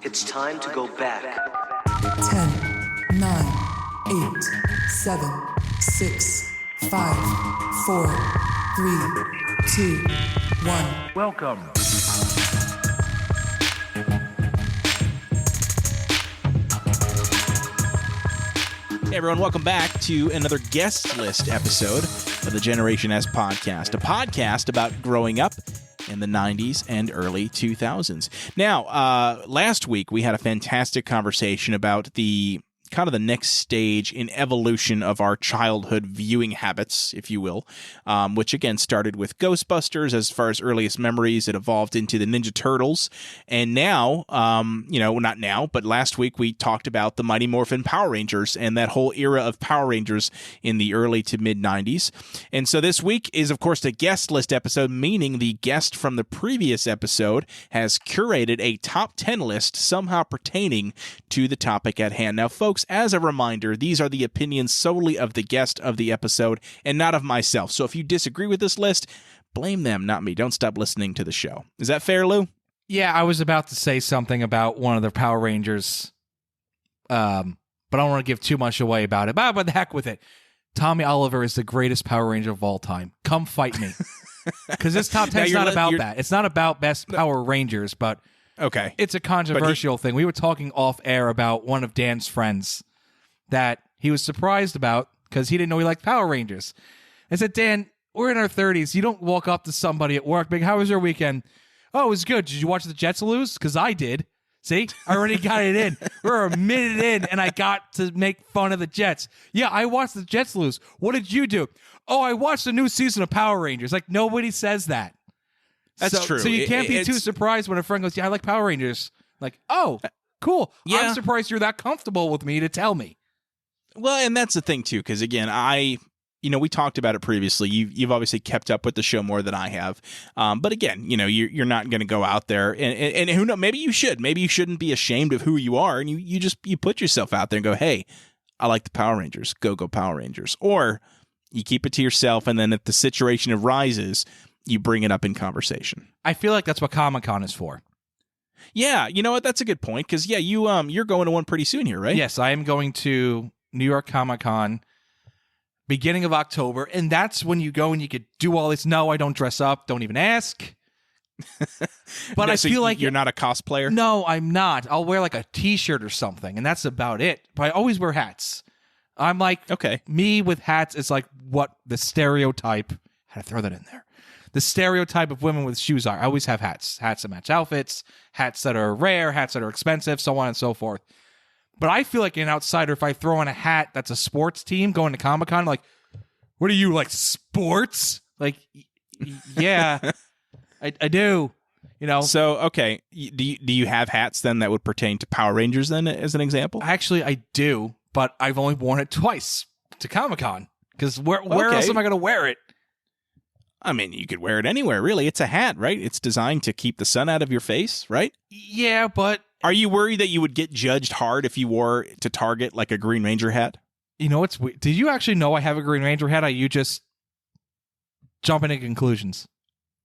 It's time to go back. 10, 9, 8, 7, 6, 5, 4, 3, 2, 1. Welcome. Hey everyone, welcome back to another guest list episode of the Generation S podcast, a podcast about growing up in the 90s and early 2000s. Now, last week we had a fantastic conversation about the kind of the next stage in evolution of our childhood viewing habits, if you will, which again started with Ghostbusters as far as earliest memories. It evolved into the Ninja Turtles. And now, not now, but last week we talked about the Mighty Morphin Power Rangers and that whole era of Power Rangers in the early to mid 90s. And so this week is, of course, the guest list episode, meaning the guest from the previous episode has curated a top 10 list somehow pertaining to the topic at hand. Now, folks, as a reminder, these are the opinions solely of the guest of the episode and not of myself. So if you disagree with this list, blame them, not me. Don't stop listening to the show. Is that fair, Lou? Yeah, I was about to say something about one of the Power Rangers, but I don't want to give too much away about it. But the heck with it. Tommy Oliver is the greatest Power Ranger of all time. Come fight me. Because this top 10 is not about that. It's not about best Power Rangers, but okay, it's a controversial thing. We were talking off air about one of Dan's friends that he was surprised about because he didn't know he liked Power Rangers. I said, Dan, we're in our 30s. You don't walk up to somebody at work, how was your weekend? Oh, it was good. Did you watch the Jets lose? Because I did. See? I already got it in. We're a minute in, and I got to make fun of the Jets. Yeah, I watched the Jets lose. What did you do? Oh, I watched the new season of Power Rangers. Like, nobody says that. That's true. So you can't be too surprised when a friend goes, yeah, I like Power Rangers. Like, oh, cool. Yeah. I'm surprised you're that comfortable with me to tell me. Well, and that's the thing, too, because, again, we talked about it previously. You've obviously kept up with the show more than I have. But, again, you're not going to go out there, and who knows, maybe you should. Maybe you shouldn't be ashamed of who you are, and you put yourself out there and go, hey, I like the Power Rangers. Go Power Rangers. Or you keep it to yourself, and then if the situation arises, you bring it up in conversation. I feel like that's what Comic-Con is for. Yeah, you know what? That's a good point, because, yeah, you're going to one pretty soon here, right? Yes, I am going to New York Comic-Con beginning of October, and that's when you go and you could do all this. No, I don't dress up. Don't even ask. But no, I so feel like you're not a cosplayer? No, I'm not. I'll wear like a t-shirt or something, and that's about it. But I always wear hats. I'm like, okay, me with hats is like what the stereotype, had to throw that in there. The stereotype of women with shoes are. I always have hats. Hats that match outfits, hats that are rare, hats that are expensive, so on and so forth. But I feel like an outsider, if I throw on a hat that's a sports team going to Comic-Con, like, what are you, like, sports? Like, yeah, I do, So, okay, do you have hats, then, that would pertain to Power Rangers, then, as an example? Actually, I do, but I've only worn it twice to Comic-Con, because where else am I going to wear it? I mean, you could wear it anywhere, really. It's a hat, right? It's designed to keep the sun out of your face, right? Yeah, but are you worried that you would get judged hard if you wore to Target like a Green Ranger hat? You know what's weird? Did you actually know I have a Green Ranger hat? Or you just jumping to conclusions?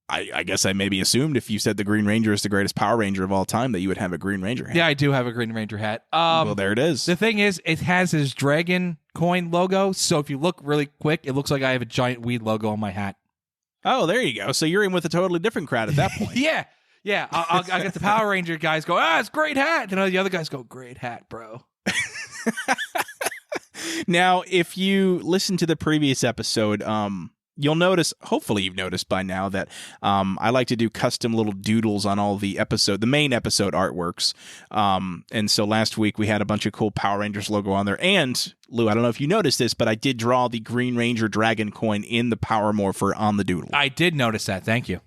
I guess I maybe assumed if you said the Green Ranger is the greatest Power Ranger of all time that you would have a Green Ranger hat. Yeah, I do have a Green Ranger hat. Well, there it is. The thing is, it has his dragon coin logo, so if you look really quick, it looks like I have a giant weed logo on my hat. Oh, there you go. So you're in with a totally different crowd at that point. Yeah. I'll get the Power Ranger guys go, it's a great hat. And the other guys go, great hat, bro. Now, if you listen to the previous episode, you'll notice, hopefully you've noticed by now, that I like to do custom little doodles on all the main episode artworks. And so last week we had a bunch of cool Power Rangers logo on there. And, Lou, I don't know if you noticed this, but I did draw the Green Ranger Dragon coin in the Power Morpher on the doodle. I did notice that. Thank you.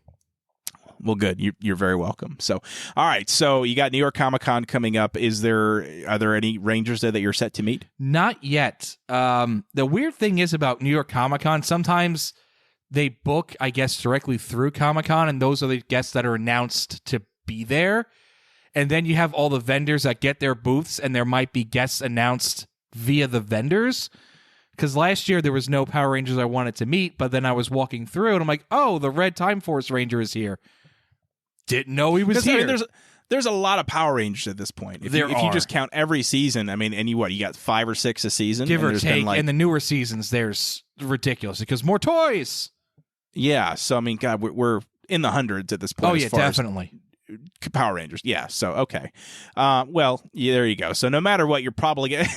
Well, good. You're very welcome. So, all right. So you got New York Comic-Con coming up. Are there any Rangers there that you're set to meet? Not yet. The weird thing is about New York Comic-Con, sometimes they book, I guess, directly through Comic-Con, and those are the guests that are announced to be there. And then you have all the vendors that get their booths, and there might be guests announced via the vendors. Because last year there was no Power Rangers I wanted to meet, but then I was walking through and I'm like, oh, the Red Time Force Ranger is here. Didn't know he was here. I mean, there's a lot of Power Rangers at this point. If you just count every season, I mean, and you got 5 or 6 a season, give or take. In the newer seasons, there's ridiculous because more toys. Yeah, so I mean, God, we're in the hundreds at this point. Oh yeah, definitely. Power Rangers, yeah. So okay, well, yeah, there you go. So no matter what, you're probably getting.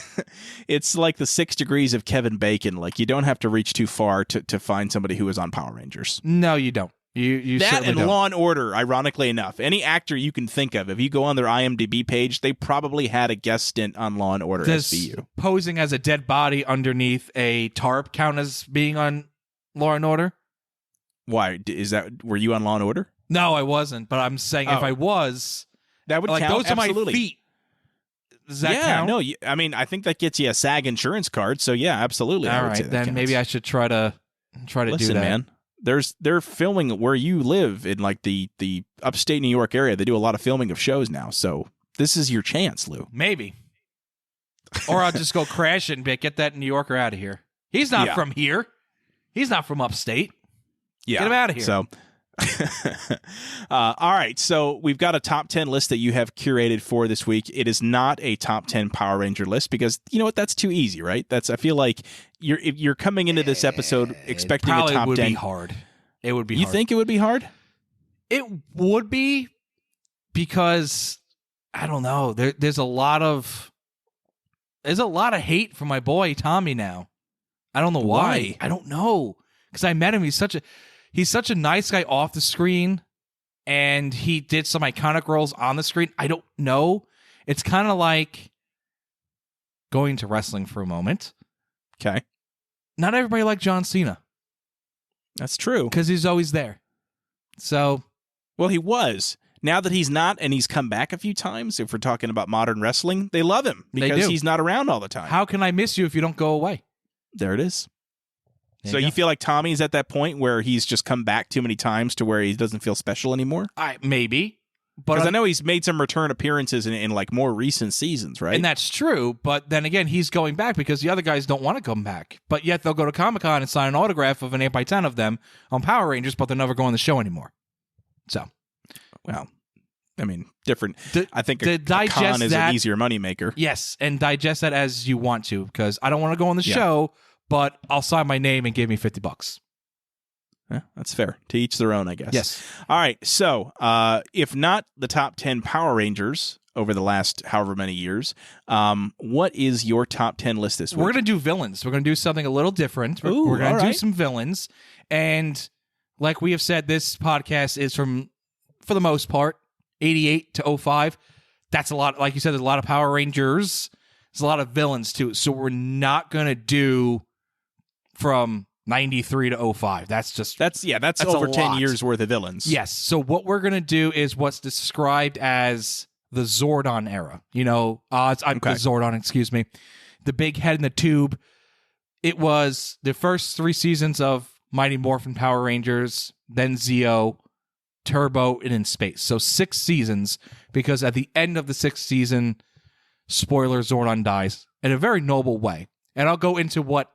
It's like the 6 degrees of Kevin Bacon. Like you don't have to reach too far to find somebody who is on Power Rangers. No, you don't. You that and don't. Law and Order, ironically enough, any actor you can think of, if you go on their IMDb page, they probably had a guest stint on Law and Order SVU. Posing as a dead body underneath a tarp count as being on Law and Order? Why were you on Law and Order? No, I wasn't. But I'm saying if I was, that would like count. Those Absolutely. are my feet. Does that count? No. I mean, I think that gets you a SAG insurance card. So yeah, absolutely. All right, then maybe I should try to do that. Man. They're filming where you live in like the upstate New York area. They do a lot of filming of shows now. So this is your chance, Lou. Maybe. Or I'll just go crash it and get that New Yorker out of here. He's not from here. He's not from upstate. Yeah. Get him out of here. So all right. So we've got a top 10 list that you have curated for this week. It is not a top 10 Power Ranger list because you know what? That's too easy, right? I feel like you're coming into this episode expecting a top 10. It would be hard. It would be hard. You think it would be hard? It would be because I don't know. There's a lot of hate for my boy Tommy now. I don't know why. I don't know. Because I met him. He's such a nice guy off the screen, and he did some iconic roles on the screen. I don't know. It's kind of like going to wrestling for a moment. Okay. Not everybody liked John Cena. That's true. Because he's always there. So. Well, he was. Now that he's not, and he's come back a few times, if we're talking about modern wrestling, they love him because he's not around all the time. How can I miss you if you don't go away? There it is. So you feel like Tommy's at that point where he's just come back too many times to where he doesn't feel special anymore? Maybe. Because I know he's made some return appearances in like more recent seasons, right? And that's true. But then again, he's going back because the other guys don't want to come back. But yet they'll go to Comic-Con and sign an autograph of an 8x10 of them on Power Rangers, but they'll never go on the show anymore. So. Well, I mean, different. I think a con is an easier moneymaker. Yes, and digest that as you want to because I don't want to go on the show, but I'll sign my name and give me $50. Yeah, that's fair. To each their own, I guess. Yes. All right. So, if not the top 10 Power Rangers over the last however many years, what is your top 10 list this week? We're going to do villains. We're going to do something a little different. We're going to do some villains. And like we have said, this podcast is from, for the most part, 88 to 05. That's a lot. Like you said, there's a lot of Power Rangers. There's a lot of villains, too. So we're not going to do from 93 to 05. That's over 10 years worth of villains. Yes. So what we're going to do is what's described as the Zordon era. You know, the Zordon, excuse me. The big head in the tube. It was the first 3 seasons of Mighty Morphin Power Rangers, then Zeo, Turbo, and In Space. So 6 seasons, because at the end of the 6th season, spoiler, Zordon dies in a very noble way. And I'll go into what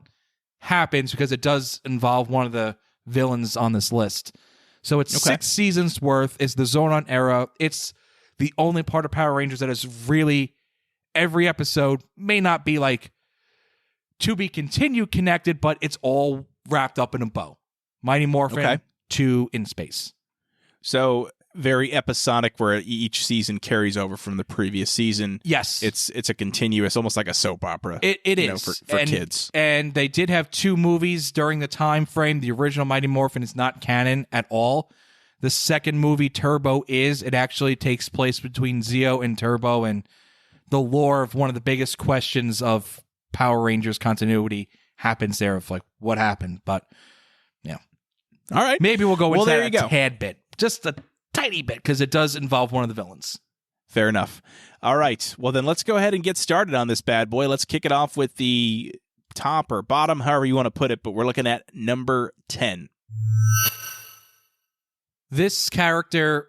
happens because it does involve one of the villains on this list. So it's 6 seasons worth. It's the Zordon era. It's the only part of Power Rangers that is really, every episode may not be like to be continued connected, but it's all wrapped up in a bow. Mighty Morphin to In Space. So very episodic where each season carries over from the previous season. Yes. It's a continuous, almost like a soap opera. It is. For kids. And they did have 2 movies during the time frame. The original Mighty Morphin is not canon at all. The second movie, Turbo, is. It actually takes place between Zeo and Turbo, and the lore of one of the biggest questions of Power Rangers continuity happens there of like what happened. But yeah. All right. Maybe we'll go into that a tad bit. Just a tiny bit, because it does involve one of the villains. Fair enough. All right. Well, then let's go ahead and get started on this bad boy. Let's kick it off with the top or bottom, however you want to put it, but we're looking at number 10. This character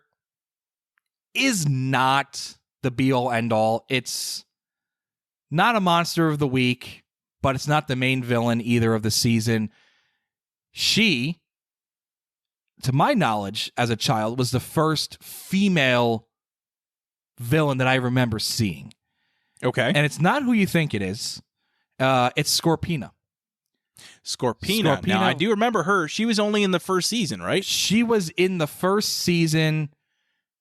is not the be-all, end-all. It's not a monster of the week, but it's not the main villain either of the season. She, to my knowledge, as a child, was the first female villain that I remember seeing. Okay. And it's not who you think it is. It's Scorpina. Scorpina. Now, I do remember her. She was only in the first season, right? She was in the first season.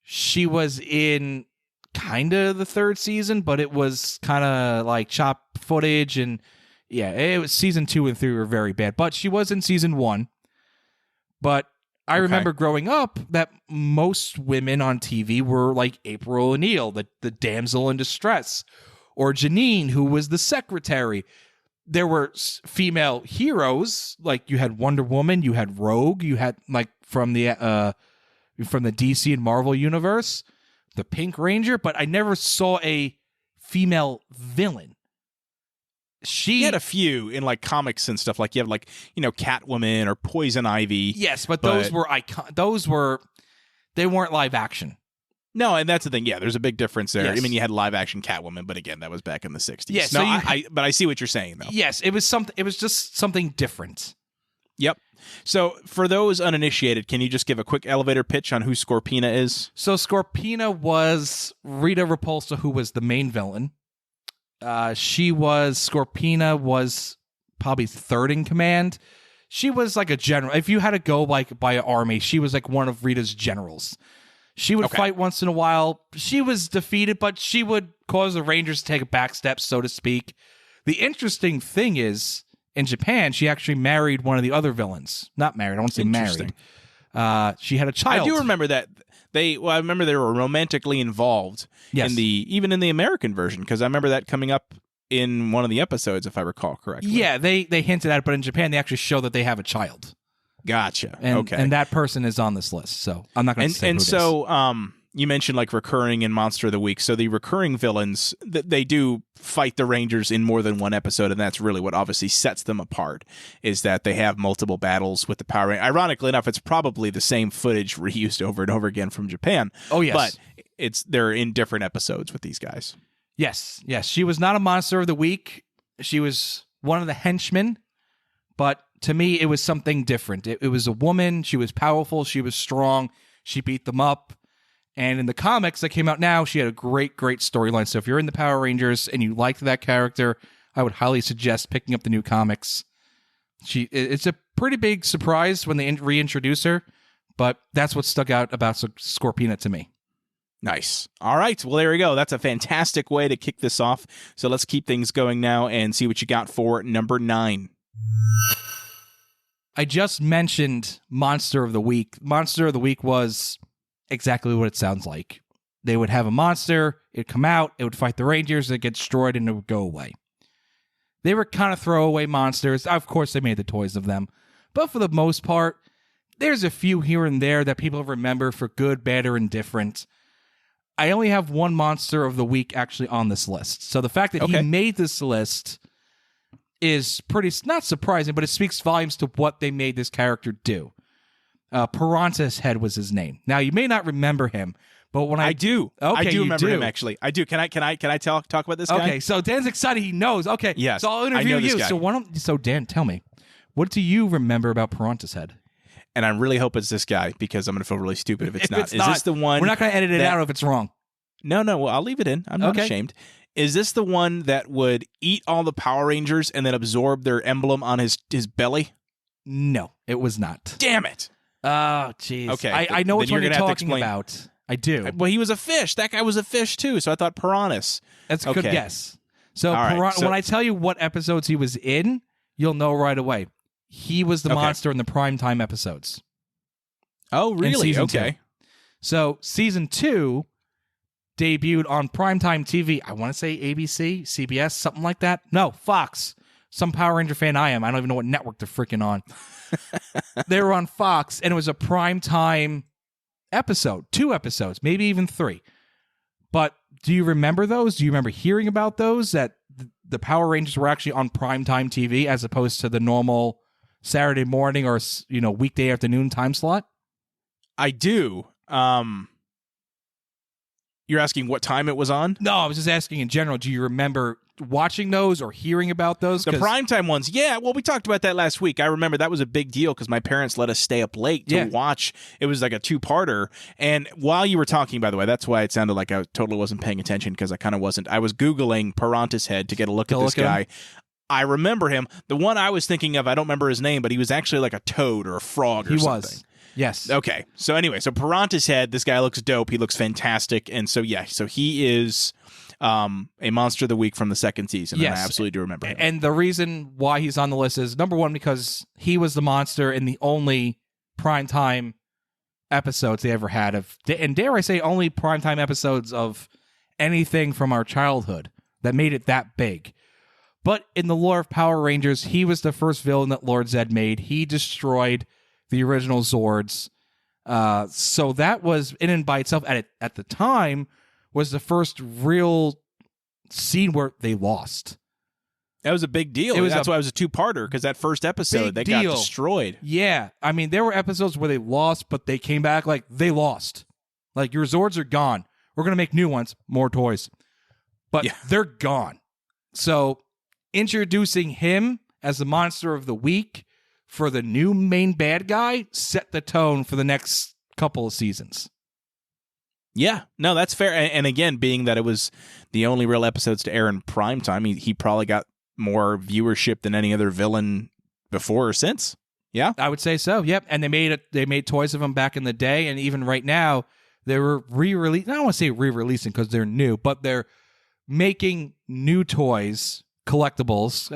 She was in kind of the third season, but it was kind of like chopped footage. And yeah, it was season 2 and 3 were very bad. But she was in season 1. But I remember growing up that most women on TV were like April O'Neil, the damsel in distress, or Janine, who was the secretary. There were female heroes, like you had Wonder Woman, you had Rogue, you had like from the DC and Marvel universe, the Pink Ranger, but I never saw a female villain. She had a few in like comics and stuff, like you have like, Catwoman or Poison Ivy. Yes, but those were they weren't live action. No, and that's the thing. Yeah, there's a big difference there. Yes. I mean, you had live action Catwoman, but again, that was back in the 60s. Yes, no, so but I see what you're saying though. Yes, it was something. It was just something different. Yep. So for those uninitiated, can you just give a quick elevator pitch on who Scorpina is? So Scorpina was Rita Repulsa, who was the main villain. Scorpina was probably third in command. She was like a general. If you had to go like by an army, she was like one of Rita's generals. She would fight once in a while. She was defeated, but she would cause the Rangers to take a back step, so to speak. The interesting thing is, in Japan, she actually married one of the other villains. Not married. I won't say married. She had a child. I do remember that. I remember they were romantically involved even in the American version, because I remember that coming up in one of the episodes, if I recall correctly. Yeah, they hinted at it, but in Japan, they actually show that they have a child. Gotcha. And that person is on this list, so I'm not going to say who it is. You mentioned like recurring in Monster of the Week. So the recurring villains, they do fight the Rangers in more than one episode, and that's really what obviously sets them apart, is that they have multiple battles with the Power Rangers. Ironically enough, it's probably the same footage reused over and over again from Japan. Oh, yes. But they're in different episodes with these guys. Yes. She was not a Monster of the Week. She was one of the henchmen, but to me, it was something different. It was a woman. She was powerful. She was strong. She beat them up. And in the comics that came out now, she had a great, great storyline. So if you're in the Power Rangers and you liked that character, I would highly suggest picking up the new comics. It's a pretty big surprise when they reintroduce her, but that's what stuck out about Scorpina to me. Nice. All right. Well, there we go. That's a fantastic way to kick this off. So let's keep things going now and see what you got for number 9. I just mentioned Monster of the Week. Monster of the Week was exactly what it sounds like. They would have a monster, it'd come out, it would fight the Rangers, it'd get destroyed, and it would go away. They were kind of throwaway monsters. Of course, they made the toys of them. But for the most part, there's a few here and there that people remember for good, bad, or indifferent. I only have one Monster of the Week actually on this list. So the fact that he made this list is pretty, not surprising, but it speaks volumes to what they made this character do. Piranha's Head was his name. Now, you may not remember him, but when I do. Okay, I do remember him, actually. I do. Can I talk about this guy? Okay, so Dan's excited. He knows. Okay, yes, so I'll interview you. So Dan, tell me, what do you remember about Piranha's Head? And I really hope it's this guy, because I'm going to feel really stupid if it's not. Is this the one? We're not going to edit it out if it's wrong. No. Well, I'll leave it in. I'm not ashamed. Is this the one that would eat all the Power Rangers and then absorb their emblem on his belly? No, it was not. Damn it. Oh, jeez. Okay. I know which one you're talking about. I do. Well, he was a fish. That guy was a fish, too, so I thought Piranhas. That's a good guess. So, when I tell you what episodes he was in, you'll know right away. He was the monster in the primetime episodes. Oh, really? Okay. 2. So, Season 2 debuted on primetime TV. I want to say ABC, CBS, something like that. No, Fox. Some Power Ranger fan I am. I don't even know what network they're freaking on. They were on Fox, and it was a primetime episode. 2 episodes, maybe even 3. But do you remember those? Do you remember hearing about those, that the Power Rangers were actually on primetime TV as opposed to the normal Saturday morning or weekday afternoon time slot? I do. You're asking what time it was on? No, I was just asking in general. Do you remember watching those or hearing about those? The primetime ones, yeah. Well, we talked about that last week. I remember that was a big deal because my parents let us stay up late to watch. It was like a 2-parter. And while you were talking, by the way, that's why it sounded like I totally wasn't paying attention because I kind of wasn't. I was Googling Parantishead to get a look at this guy. I remember him. The one I was thinking of, I don't remember his name, but he was actually like a toad or a frog or something. He was. Yes. Okay. So anyway, so Parantishead, this guy looks dope. He looks fantastic. And so, yeah, so he is a Monster of the Week from the second season. Yes. And I absolutely do remember him. And the reason why he's on the list is, number one, because he was the monster in the only primetime episodes they ever had of, and dare I say, only primetime episodes of anything from our childhood that made it that big. But in the lore of Power Rangers, he was the first villain that Lord Zed made. He destroyed the original Zords. So that was, in and by itself, at the time, was the first real scene where they lost. That was a big deal. That's why it was a 2-parter, because that first episode, they got destroyed. Yeah. I mean, there were episodes where they lost, but they came back like, they lost. Like, your Zords are gone. We're going to make new ones, more toys. But they're gone. So, introducing him as the Monster of the Week for the new main bad guy set the tone for the next couple of seasons. Yeah, no, that's fair. And again, being that it was the only real episodes to air in primetime, he probably got more viewership than any other villain before or since. Yeah, I would say so. Yep, and they made toys of him back in the day, and even right now they were re-releasing. I don't want to say re-releasing because they're new, but they're making new toys, collectibles.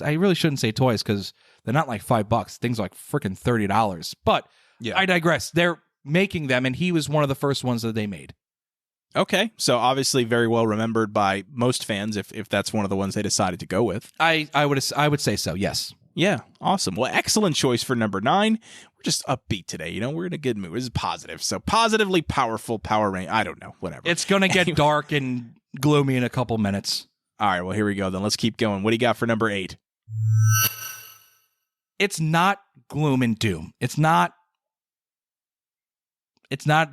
I really shouldn't say toys because they're not like $5. Things are like freaking $30. But I digress. They're making them, and he was one of the first ones that they made. Okay, so obviously very well remembered by most fans if that's one of the ones they decided to go with. I would say so, yes. Yeah, awesome. Well, excellent choice for number 9. We're just upbeat today, we're in a good mood. This is positive. So positively powerful Power Ranger. I don't know, whatever. It's going to get dark and gloomy in a couple minutes. All right, well, here we go then. Let's keep going. What do you got for number 8? It's not gloom and doom. It's not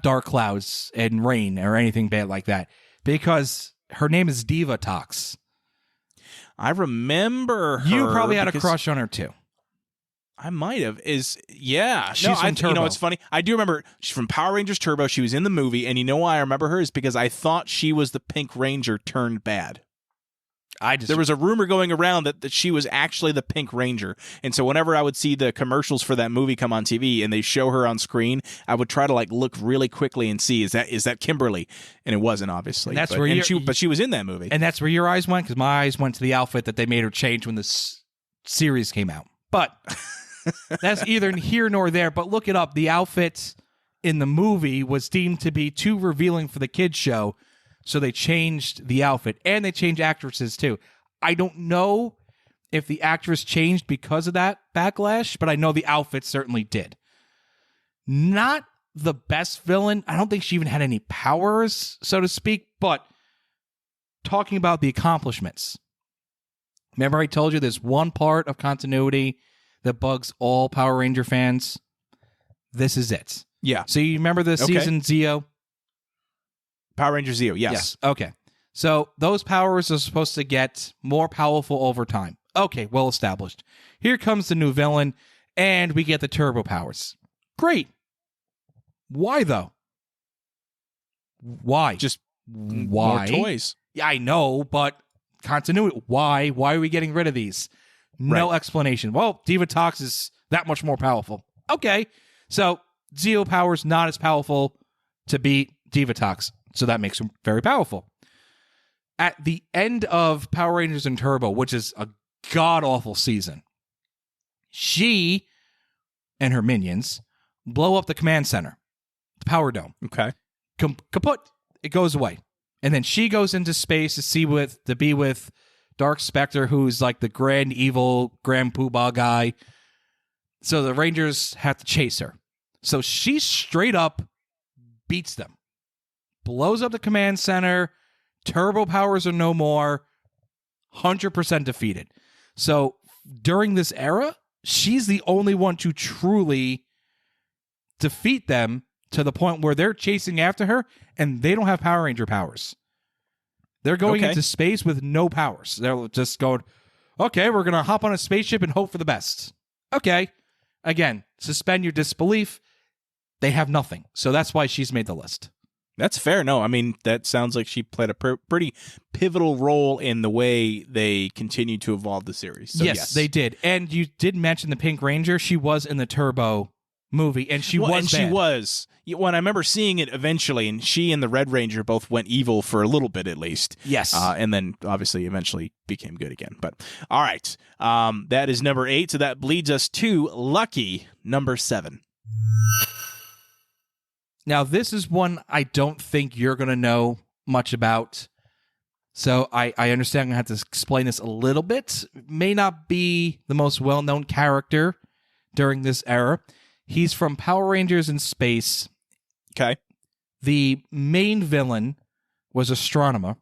dark clouds and rain or anything bad like that, because her name is Divatox. I remember her. You probably had a crush on her too. I might have. She's from Turbo. It's funny. I do remember she's from Power Rangers Turbo. She was in the movie, and you know why I remember her is because I thought she was the Pink Ranger turned bad. There was a rumor going around that she was actually the Pink Ranger. And so whenever I would see the commercials for that movie come on TV and they show her on screen, I would try to look really quickly and see, is that Kimberly? And it wasn't, obviously. But she was in that movie. And that's where your eyes went, because my eyes went to the outfit that they made her change when this series came out. But that's either here nor there. But look it up. The outfit in the movie was deemed to be too revealing for the kids' show. So they changed the outfit, and they changed actresses too. I don't know if the actress changed because of that backlash, but I know the outfit certainly did. Not the best villain. I don't think she even had any powers, so to speak, but talking about the accomplishments. Remember I told you there's one part of continuity that bugs all Power Ranger fans? This is it. Yeah. So you remember the season Zeo? Power Ranger Zeo, yes. Okay. So those powers are supposed to get more powerful over time. Okay, well established. Here comes the new villain, and we get the turbo powers. Great. Why, though? Why? Just why? More toys. Yeah, I know, but continuity. Why? Why are we getting rid of these? No explanation. Well, Divatox is that much more powerful. Okay. So Zeo powers not as powerful to beat Divatox. So that makes him very powerful. At the end of Power Rangers and Turbo, which is a god-awful season, she and her minions blow up the command center, the power dome. Okay. Kaput. It goes away. And then she goes into space to be with Dark Spectre, who's like the grand evil Grand Poobah guy. So the Rangers have to chase her. So she straight up beats them. Blows up the command center, turbo powers are no more, 100% defeated. So during this era, she's the only one to truly defeat them to the point where they're chasing after her and they don't have Power Ranger powers. They're going into space with no powers. They're just going, okay, we're going to hop on a spaceship and hope for the best. Okay. Again, suspend your disbelief. They have nothing. So that's why she's made the list. That's fair. No, I mean, that sounds like she played a pretty pivotal role in the way they continue to evolve the series. So, yes, they did. And you did mention the Pink Ranger. She was in the Turbo movie, and she was bad. She was. When I remember seeing it eventually, and she and the Red Ranger both went evil for a little bit at least. Yes. And then, obviously, eventually became good again. But, all right. That is number 8, so that leads us to lucky number 7. Now, this is one I don't think you're going to know much about. So I understand I'm going to have to explain this a little bit. May not be the most well-known character during this era. He's from Power Rangers in Space. Okay. The main villain was Astronomer.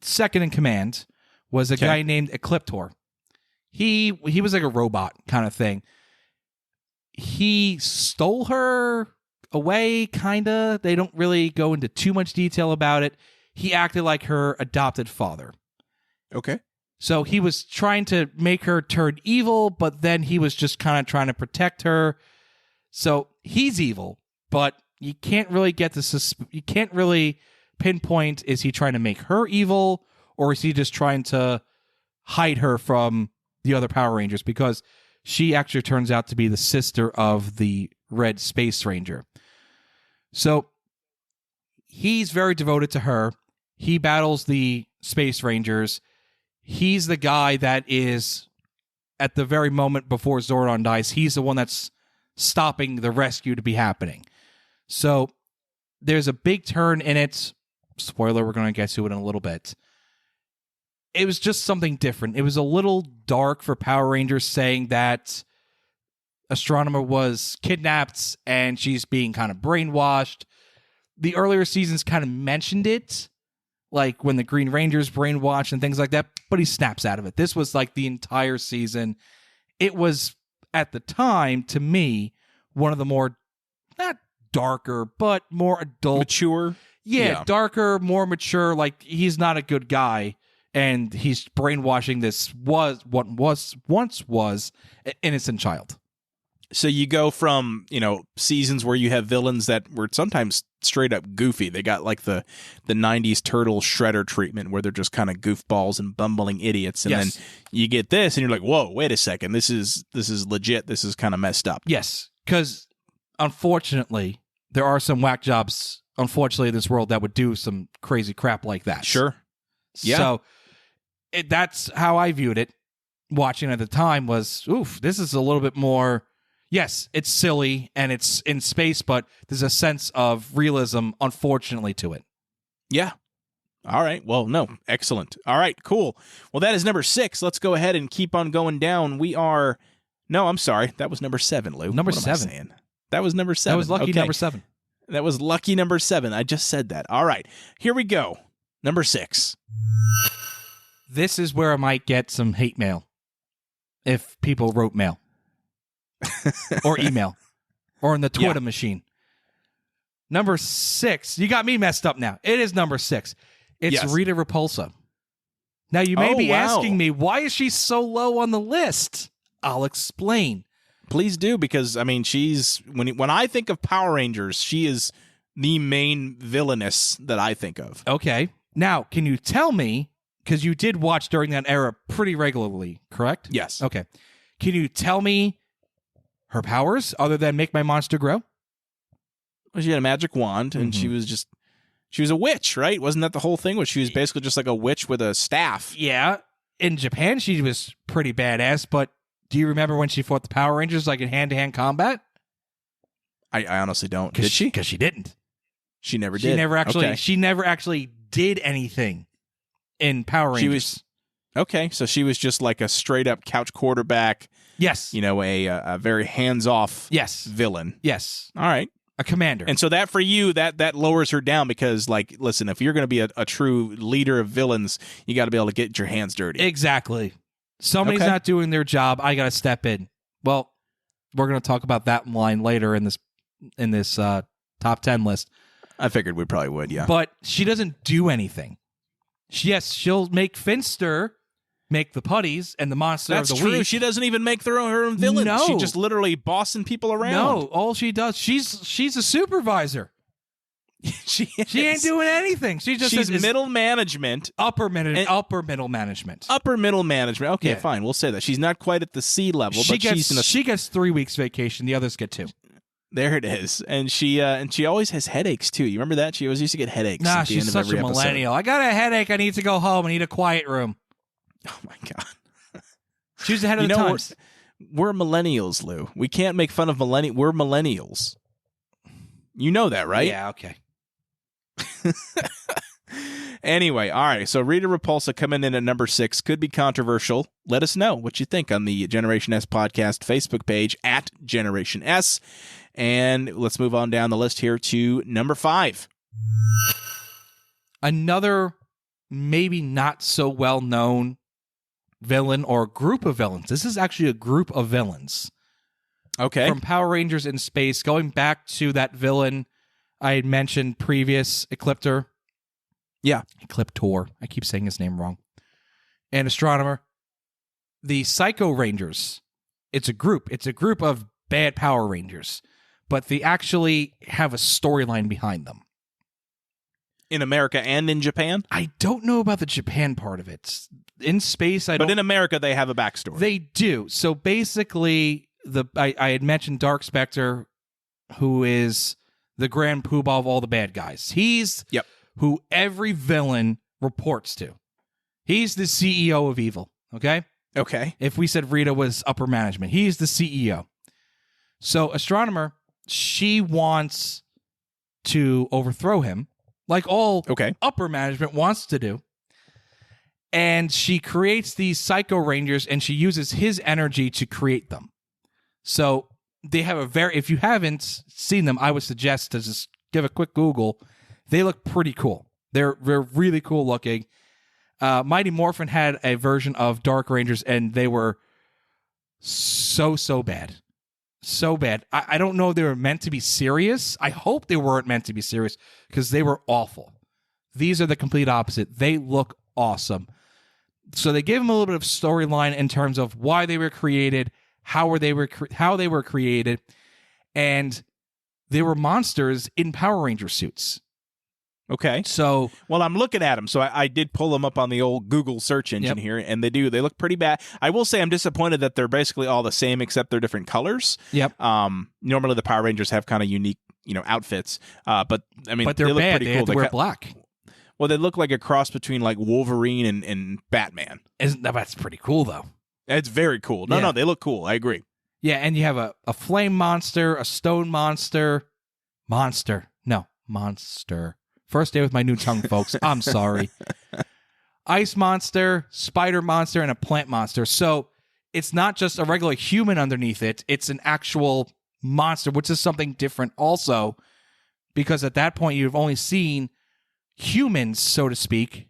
Second in command was a guy named Ecliptor. He was like a robot kind of thing. He stole her away, kinda. They don't really go into too much detail about it. He acted like her adopted father. Okay. So he was trying to make her turn evil, but then he was just kind of trying to protect her. So he's evil, but you can't really you can't really pinpoint, is he trying to make her evil, or is he just trying to hide her from the other Power Rangers? Because she actually turns out to be the sister of the Red Space Ranger. So he's very devoted to her. He battles the Space Rangers. He's the guy that is, at the very moment before Zordon dies, he's the one that's stopping the rescue to be happening. So there's a big turn in it. Spoiler, we're going to get to it in a little bit. It was just something different. It was a little dark for Power Rangers, saying that Astronomer was kidnapped and she's being kind of brainwashed. The earlier seasons kind of mentioned it, like when the Green Ranger's brainwashed and things like that, but he snaps out of it. This was like the entire season. It was, at the time, to me, one of the more, not darker, but more adult. Mature? Yeah, darker, more mature. Like, he's not a good guy, and he's brainwashing this once was an innocent child. So you go from, seasons where you have villains that were sometimes straight up goofy. They got like the 90s Turtle Shredder treatment where they're just kind of goofballs and bumbling idiots. And then you get this and you're like, whoa, wait a second. This is legit. This is kind of messed up. Yes, because unfortunately, there are some whack jobs, unfortunately, in this world that would do some crazy crap like that. Sure. Yeah. So that's how I viewed it. Watching at the time was, this is a little bit more... Yes, it's silly and it's in space, but there's a sense of realism, unfortunately, to it. Yeah. All right. Well, no. Excellent. All right. Cool. Well, that is number 6. Let's go ahead and keep on going down. We are... No, I'm sorry. That was number 7, Lou. Number what 7. Am I saying? That was number 7. That was lucky number 7. That was lucky number 7. I just said that. All right. Here we go. Number 6. This is where I might get some hate mail if people wrote mail. Or email. Or in the Twitter machine. Number 6. You got me messed up now. It is number 6. It's Rita Repulsa. Now, you may be asking me, why is she so low on the list? I'll explain. Please do, because, she's... When I think of Power Rangers, she is the main villainess that I think of. Okay. Now, can you tell me, because you did watch during that era pretty regularly, correct? Yes. Okay. Can you tell me her powers, other than make my monster grow? Well, she had a magic wand, and she was a witch, right? Wasn't that the whole thing? Was she was basically just like a witch with a staff? Yeah. In Japan, she was pretty badass, but do you remember when she fought the Power Rangers, like in hand-to-hand combat? I honestly don't. Did she? Because she didn't. She never did. She never actually did anything in Power Rangers. So she was just like a straight-up couch quarterback. Yes. A very hands-off villain. Yes. All right. A commander. And so that for you, that lowers her down because, like, listen, if you're going to be a true leader of villains, you got to be able to get your hands dirty. Exactly. Somebody's not doing their job. I got to step in. Well, we're going to talk about that line later in this in this top 10 list. I figured we probably would, yeah. But she doesn't do anything. Yes, she'll make Finster make the putties and the monster That's of the true. week. She doesn't even make her own villain. No. She just literally bossing people around. No, all she does, she's a supervisor. She ain't doing anything. She's middle management. Upper middle management. Upper middle management. Okay, Yeah. fine. We'll say that. She's not quite at the C level, She but she gets 3 weeks vacation. The others get 2. There it is. And she always has headaches too. You remember that? She always used to get headaches Nah, at the she's end such of every a millennial. I got a headache. I need to go home. I need a quiet room. episode. Oh my god. She was ahead of the times. We're millennials, Lou. We can't make fun of millennials. We're millennials. You know that, right? Yeah, okay. Anyway, all right. So Rita Repulsa coming in at number 6 could be controversial. Let us know what you think on the Generation S podcast Facebook page at Generation S. And let's move on down the list here to number 5. Another maybe not so well known villain or group of villains. This is actually a group of villains. Okay. From Power Rangers in Space, going back to that villain I had mentioned previous, Ecliptor. Yeah. Ecliptor. I keep saying his name wrong. And Astronomer. The Psycho Rangers. It's a group. It's a group of bad Power Rangers. But they actually have a storyline behind them. In America and in Japan? I don't know about the Japan part of it. In Space, I don't... But in America, they have a backstory. They do. So basically, I had mentioned Dark Spectre, who is the grand poobah of all the bad guys. He's who every villain reports to. He's the CEO of evil, okay? Okay. If we said Rita was upper management, he's the CEO. So Astronomer, she wants to overthrow him, like all upper management wants to do. And she creates these Psycho Rangers, and she uses his energy to create them. So they have a very, if you haven't seen them, I would suggest to just give a quick Google. They look pretty cool. They're really cool looking. Mighty Morphin had a version of Dark Rangers, and they were so bad. So bad. I don't know if they were meant to be serious. I hope they weren't meant to be serious, because they were awful. These are the complete opposite. They look awesome. So they gave them a little bit of storyline in terms of why they were created, how they were created, and they were monsters in Power Ranger suits. Okay. So, well, I'm looking at them. So I did pull them up on the old Google search engine here, and they look pretty bad. I will say I'm disappointed that they're basically all the same except they're different colors. Yep. Normally the Power Rangers have kind of unique, outfits. But I mean, but they're they look bad. pretty They cool. have to wear black. Well, they look like a cross between like Wolverine and Batman. That's pretty cool though. It's very cool. No, they look cool. I agree. Yeah, and you have a flame monster, a stone monster. Monster. First day with my new tongue, folks. I'm sorry. Ice monster, spider monster, and a plant monster. So it's not just a regular human underneath it. It's an actual monster, which is something different also, because at that point you've only seen humans, so to speak,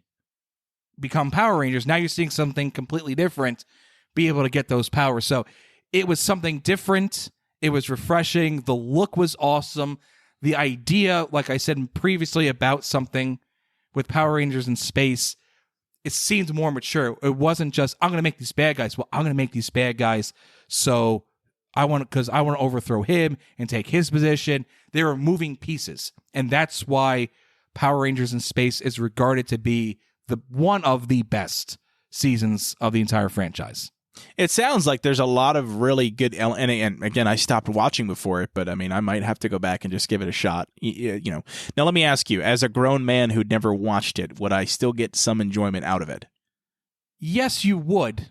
become Power Rangers. Now you're seeing something completely different be able to get those powers. So it was something different. It was refreshing. The look was awesome. The idea, like I said previously, about something with Power Rangers in space, it seemed more mature. It wasn't just, I'm going to make these bad guys. Well, I'm going to make these bad guys so because I want to overthrow him and take his position. They were moving pieces. And that's why Power Rangers in Space is regarded to be one of the best seasons of the entire franchise. It sounds like there's a lot of really good, and again, I stopped watching before it, but I mean, I might have to go back and just give it a shot. Now let me ask you, as a grown man who'd never watched it, would I still get some enjoyment out of it? Yes, you would.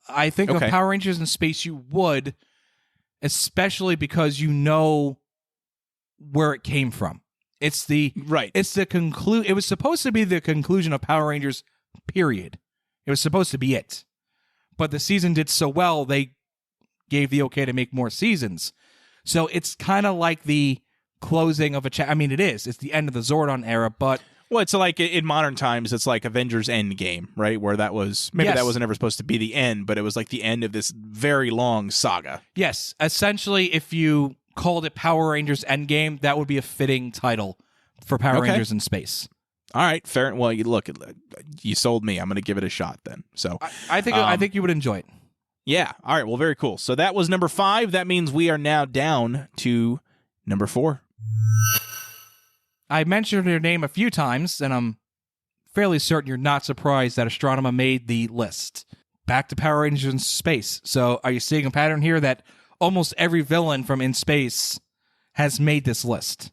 I think of Power Rangers in Space, you would, especially because you know where it came from. It's the It was supposed to be the conclusion of Power Rangers, period. It was supposed to be it. But the season did so well, they gave the okay to make more seasons. So it's kind of like the closing of I mean, it is. It's the end of the Zordon era, but... Well, it's like in modern times, it's like Avengers Endgame, right? Where that was... Maybe that wasn't ever supposed to be the end, but it was like the end of this very long saga. Yes. Essentially, if you called it Power Rangers Endgame, that would be a fitting title for Power Rangers in Space. All right, fair. Well, you sold me. I'm going to give it a shot then. So I think you would enjoy it. Yeah. All right. Well, very cool. So that was number 5. That means we are now down to number 4. I mentioned your name a few times, and I'm fairly certain you're not surprised that Astronema made the list. Back to Power Rangers in Space. So are you seeing a pattern here that almost every villain from In Space has made this list?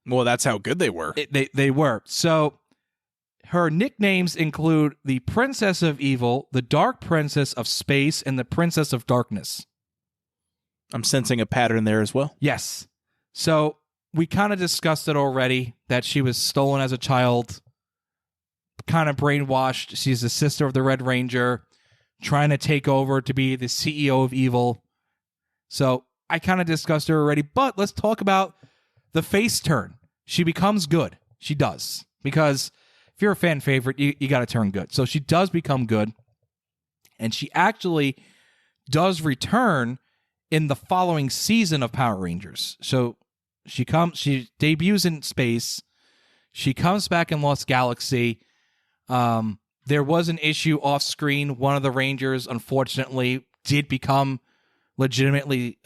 Well, that's how good they were. They were. So her nicknames include the Princess of Evil, the Dark Princess of Space, and the Princess of Darkness. I'm sensing a pattern there as well. Yes. So we kind of discussed it already, that she was stolen as a child, kind of brainwashed. She's the sister of the Red Ranger, trying to take over to be the CEO of Evil. So I kind of discussed her already, but let's talk about the face turn. She becomes good. She does. Because if you're a fan favorite, you got to turn good. So she does become good. And she actually does return in the following season of Power Rangers. So she debuts in Space. She comes back in Lost Galaxy. There was an issue off screen. One of the Rangers, unfortunately, did become legitimately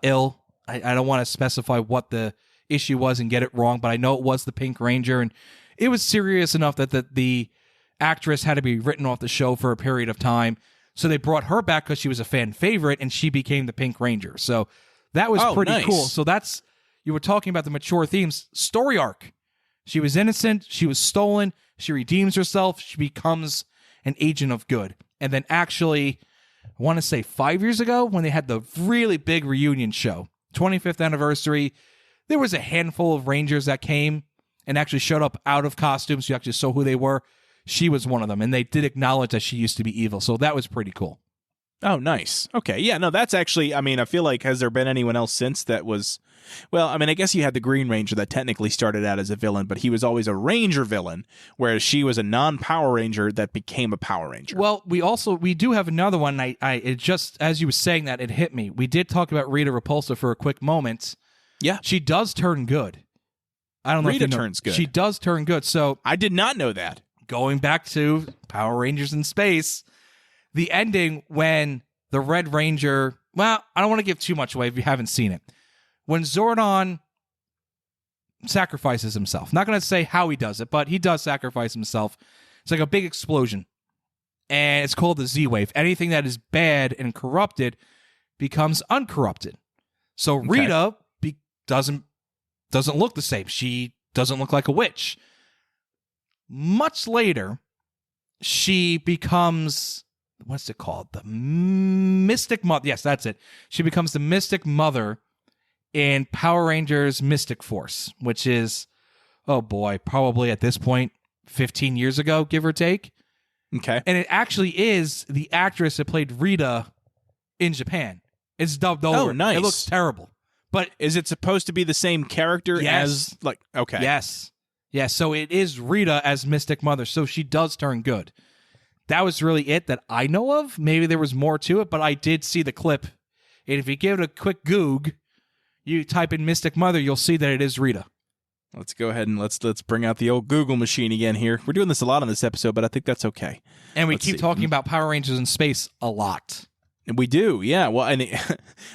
ill. I don't want to specify what the issue was and get it wrong, but I know it was the Pink Ranger, and it was serious enough that the actress had to be written off the show for a period of time. So they brought her back because she was a fan favorite, and she became the Pink Ranger. So that was pretty nice. cool. So that's, you were talking about the mature themes. Story arc. She was innocent. She was stolen. She redeems herself. She becomes an agent of good. And then actually, I want to say 5 years ago, when they had the really big reunion show, 25th anniversary, there was a handful of Rangers that came and actually showed up out of costumes. You actually saw who they were. She was one of them, and they did acknowledge that she used to be evil. So that was pretty cool. Oh, nice. Okay. Yeah, no, that's actually, I mean, I feel like, has there been anyone else since that was, well, I mean, I guess you had the Green Ranger that technically started out as a villain, but he was always a Ranger villain, whereas she was a non-Power Ranger that became a Power Ranger. Well, we do have another one. It just, as you were saying that, it hit me. We did talk about Rita Repulsa for a quick moment. Yeah. She does turn good. I don't know Rita if you know. turns good. She does turn good. So I did not know that. Going back to Power Rangers in Space, the ending when the Red Ranger, well, I don't want to give too much away if you haven't seen it. When Zordon sacrifices himself, not going to say how he does it, but he does sacrifice himself. It's like a big explosion, and it's called the Z-Wave. Anything that is bad and corrupted becomes uncorrupted. So Rita doesn't look the same. She doesn't look like a witch. Much later, she becomes, what's it called? The Mystic Mother. Yes, that's it. She becomes the Mystic Mother in Power Rangers Mystic Force, which is, oh boy, probably at this point, 15 years ago, give or take. Okay. And it actually is the actress that played Rita in Japan. It's dubbed over. Oh, nice. It looks terrible. But is it supposed to be the same character as, like, okay. Yes. Yes, so it is Rita as Mystic Mother, so she does turn good. That was really it that I know of. Maybe there was more to it, but I did see the clip. And if you give it a quick Goog, you type in Mystic Mother, you'll see that it is Rita. Let's go ahead and let's bring out the old Google machine again here. We're doing this a lot on this episode, but I think that's okay. And we keep talking about Power Rangers in Space a lot. And we do, yeah. Well, and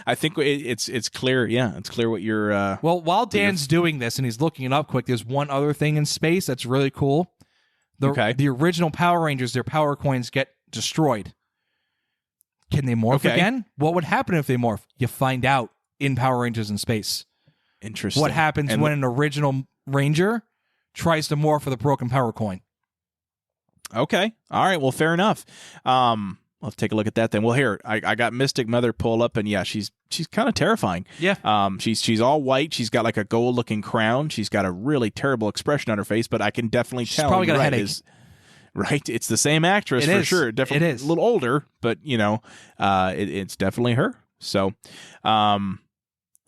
I think it's clear. Yeah, it's clear what you're. Well, while Dan's doing this and he's looking it up quick, there's one other thing in space that's really cool. The original Power Rangers, their power coins get destroyed. Can they morph again? What would happen if they morph? You find out in Power Rangers in Space. Interesting. What happens when an original Ranger tries to morph with a broken power coin? Okay. All right. Well, fair enough. Let's take a look at that then. Well, here, I got Mystic Mother pull up, and yeah, she's kind of terrifying. Yeah. She's all white. She's got like a gold-looking crown. She's got a really terrible expression on her face, but I can definitely tell. She's probably got a headache. Right? It's the same actress for sure. Definitely it is. A little older, but, you know, it's definitely her. So,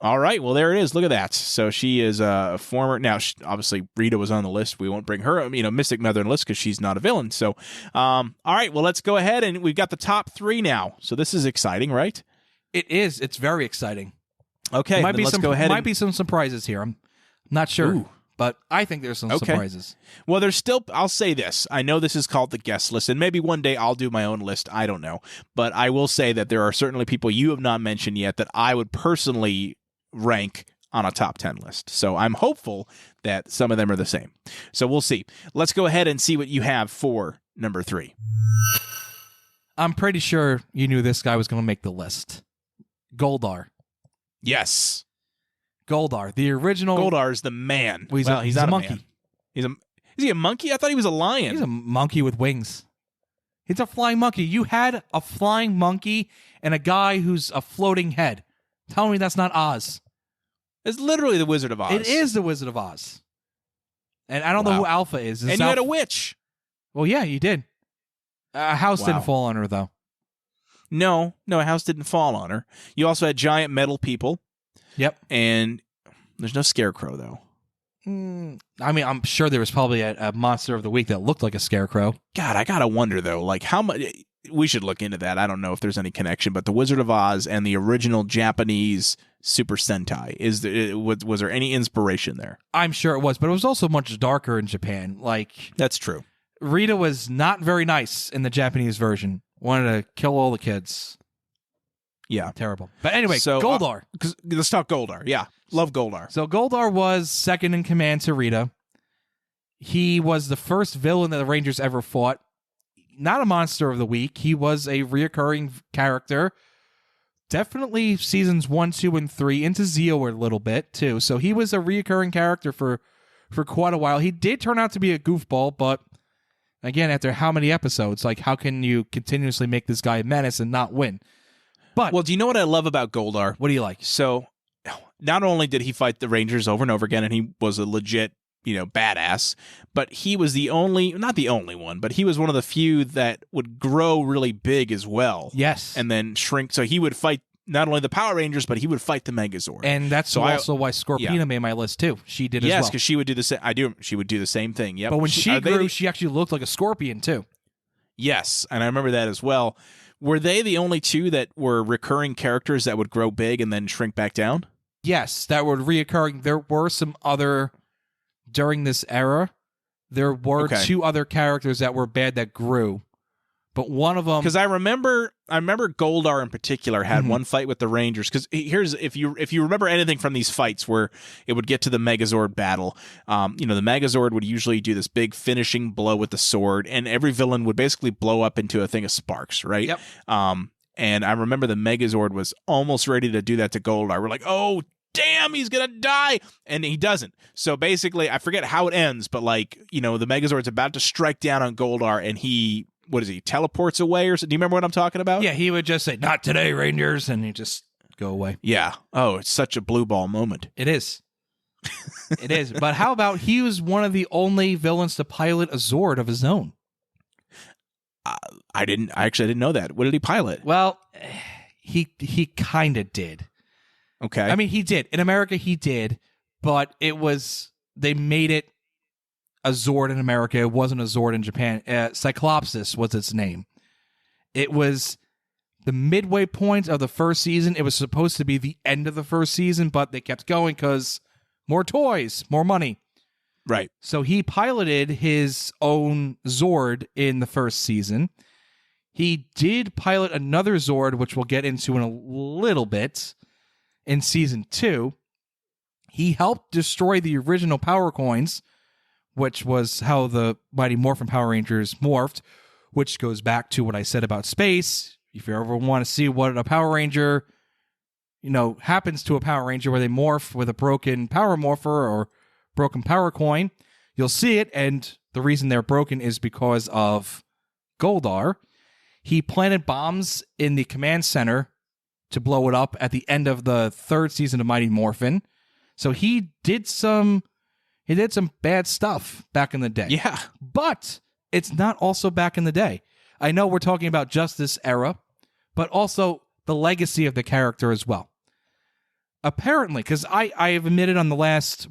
all right. Well, there it is. Look at that. So she is a former. Now, obviously, Rita was on the list. We won't bring her, Mystic Mother on the list because she's not a villain. So, all right. Well, let's go ahead, and we've got the top 3 now. So this is exciting, right? It is. It's very exciting. Okay, let's go ahead. Might be some surprises here. I'm not sure. Ooh. But I think there's some surprises. Well, there's still, I'll say this. I know this is called the guest list, and maybe one day I'll do my own list. I don't know. But I will say that there are certainly people you have not mentioned yet that I would personally rank on a top 10 list. So I'm hopeful that some of them are the same. So we'll see. Let's go ahead and see what you have for number 3. I'm pretty sure you knew this guy was going to make the list. Goldar. Yes. Goldar, the original. Goldar is the man. Well, he's not a monkey. Is he a monkey? I thought he was a lion. He's a monkey with wings. He's a flying monkey. You had a flying monkey and a guy who's a floating head. Tell me that's not Oz. It's literally the Wizard of Oz. It is the Wizard of Oz. And I don't know who Alpha is. And you had a witch. Well, yeah, you did. A house didn't fall on her, though. No, a house didn't fall on her. You also had giant metal people. Yep. And there's no scarecrow, though. I mean, I'm sure there was probably a monster of the week that looked like a scarecrow. God, I gotta wonder, though, like how much... We should look into that. I don't know if there's any connection, but the Wizard of Oz and the original Japanese Super Sentai, was there any inspiration there? I'm sure it was, but it was also much darker in Japan. Like, that's true. Rita was not very nice in the Japanese version. Wanted to kill all the kids. Yeah. Terrible. But anyway, so, Goldar. Let's talk Goldar. Yeah. Love Goldar. So Goldar was second in command to Rita. He was the first villain that the Rangers ever fought. Not a monster of the week. He was a reoccurring character. Definitely seasons 1, 2, and 3, into Zeo a little bit, too. So he was a reoccurring character for quite a while. He did turn out to be a goofball, but again, after how many episodes? Like, how can you continuously make this guy a menace and not win? But well, do you know what I love about Goldar? What do you like? So, not only did he fight the Rangers over and over again, and he was a legit, badass, but he was not the only one, but he was one of the few that would grow really big as well. Yes. And then shrink. So he would fight not only the Power Rangers, but he would fight the Megazord. And that's also why Scorpina made my list, too. She did as well. Yes, because she would do the same. She would do the same thing. Yep. But when she grew, she actually looked like a scorpion, too. Yes, and I remember that as well. Were they the only two that were recurring characters that would grow big and then shrink back down? Yes, that were reoccurring. There were some other... During this era, there were 2 other characters that were bad that grew, but one of them, because I remember Goldar in particular had one fight with the Rangers. Because here's if you remember anything from these fights where it would get to the Megazord battle, the Megazord would usually do this big finishing blow with the sword, and every villain would basically blow up into a thing of sparks, right? Yep. And I remember the Megazord was almost ready to do that to Goldar. We're like, oh, damn, he's gonna die, and he doesn't. So basically, I forget how it ends, but the Megazord's about to strike down on Goldar, and he teleports away, or something. Do you remember what I'm talking about? Yeah, he would just say, "Not today, Rangers," and he just go away. Yeah. Oh, it's such a blue ball moment. It is. It is. But how about he was one of the only villains to pilot a Zord of his own? I didn't know that. What did he pilot? Well, he kind of did. Okay. I mean, he did. In America, he did, but they made it a Zord in America. It wasn't a Zord in Japan. Cyclopsis was its name. It was the midway point of the first season. It was supposed to be the end of the first season, but they kept going because more toys, more money. Right. So he piloted his own Zord in the first season. He did pilot another Zord, which we'll get into in a little bit. In season 2, he helped destroy the original Power Coins, which was how the Mighty Morphin Power Rangers morphed, which goes back to what I said about space. If you ever want to see what a Power Ranger, happens to a Power Ranger where they morph with a broken Power Morpher or broken Power Coin, you'll see it, and the reason they're broken is because of Goldar. He planted bombs in the command center to blow it up at the end of the 3rd season of Mighty Morphin. So he did some bad stuff back in the day. Yeah. But it's not also back in the day. I know we're talking about just this era, but also the legacy of the character as well. Apparently, because I have admitted on the last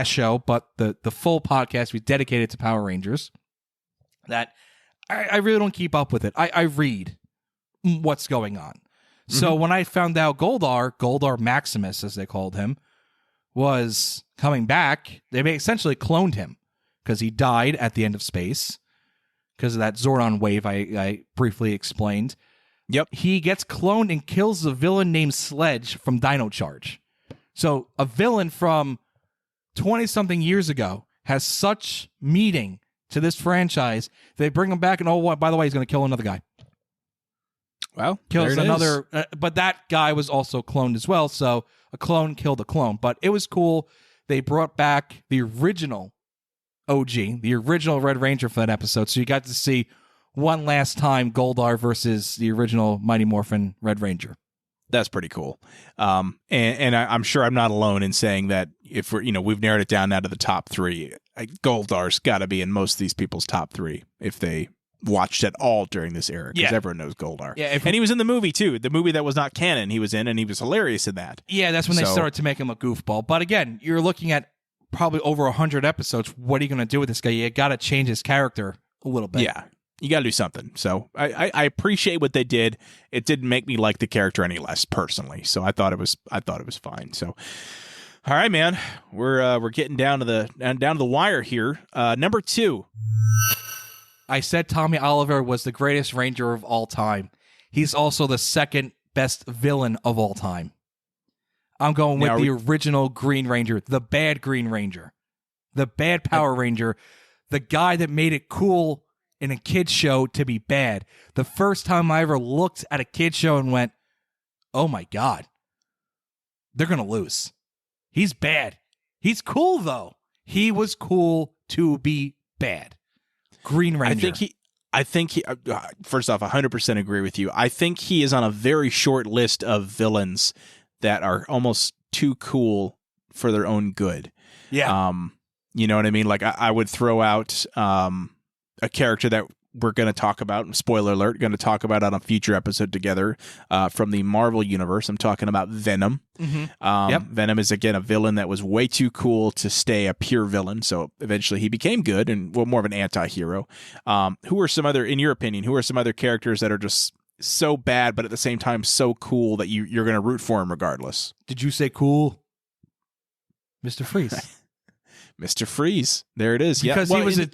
show, but the full podcast we dedicated to Power Rangers, that I really don't keep up with it. I read what's going on. So when I found out Goldar Maximus, as they called him, was coming back, they essentially cloned him because he died at the end of space because of that Zordon wave I briefly explained. Yep. He gets cloned and kills a villain named Sledge from Dino Charge. So a villain from 20-something years ago has such meaning to this franchise. They bring him back, and by the way, he's going to kill another guy. Well, kills another, but that guy was also cloned as well. So a clone killed a clone. But it was cool. They brought back the original OG, the original Red Ranger for that episode. So you got to see one last time Goldar versus the original Mighty Morphin Red Ranger. That's pretty cool. And I'm sure I'm not alone in saying that if we've narrowed it down now to the top 3. Goldar's got to be in most of these people's top 3 if they watched at all during this era, because everyone knows Goldar. Yeah, and he was in the movie too. The movie that was not canon, he was in, and he was hilarious in that. Yeah, that's when they started to make him a goofball. But again, you're looking at probably over 100 episodes. What are you going to do with this guy? You got to change his character a little bit. Yeah, you got to do something. So I appreciate what they did. It didn't make me like the character any less personally. So I thought it was fine. So. All right, man. We're getting down to the wire here. Number 2. I said Tommy Oliver was the greatest Ranger of all time. He's also the second best villain of all time. I'm going with the original Green Ranger, the bad Green Ranger, the bad Power Ranger, the guy that made it cool in a kid's show to be bad. The first time I ever looked at a kid's show and went, oh my God, they're going to lose. He's bad. He's cool, though. He was cool to be bad. Green Ranger. I think he first off, 100% agree with you. I think he is on a very short list of villains that are almost too cool for their own good. Yeah. You know what I mean? Like I would throw out a character that we're going to talk about, spoiler alert, going to talk about on a future episode together from the Marvel Universe. I'm talking about Venom. Mm-hmm. Venom is, again, a villain that was way too cool to stay a pure villain, so eventually he became good and more of an anti-hero. Who are some other, in your opinion, who are some other characters that are just so bad but at the same time so cool that you're going to root for him regardless? Did you say cool? Mr. Freeze. Mr. Freeze. There it is. Because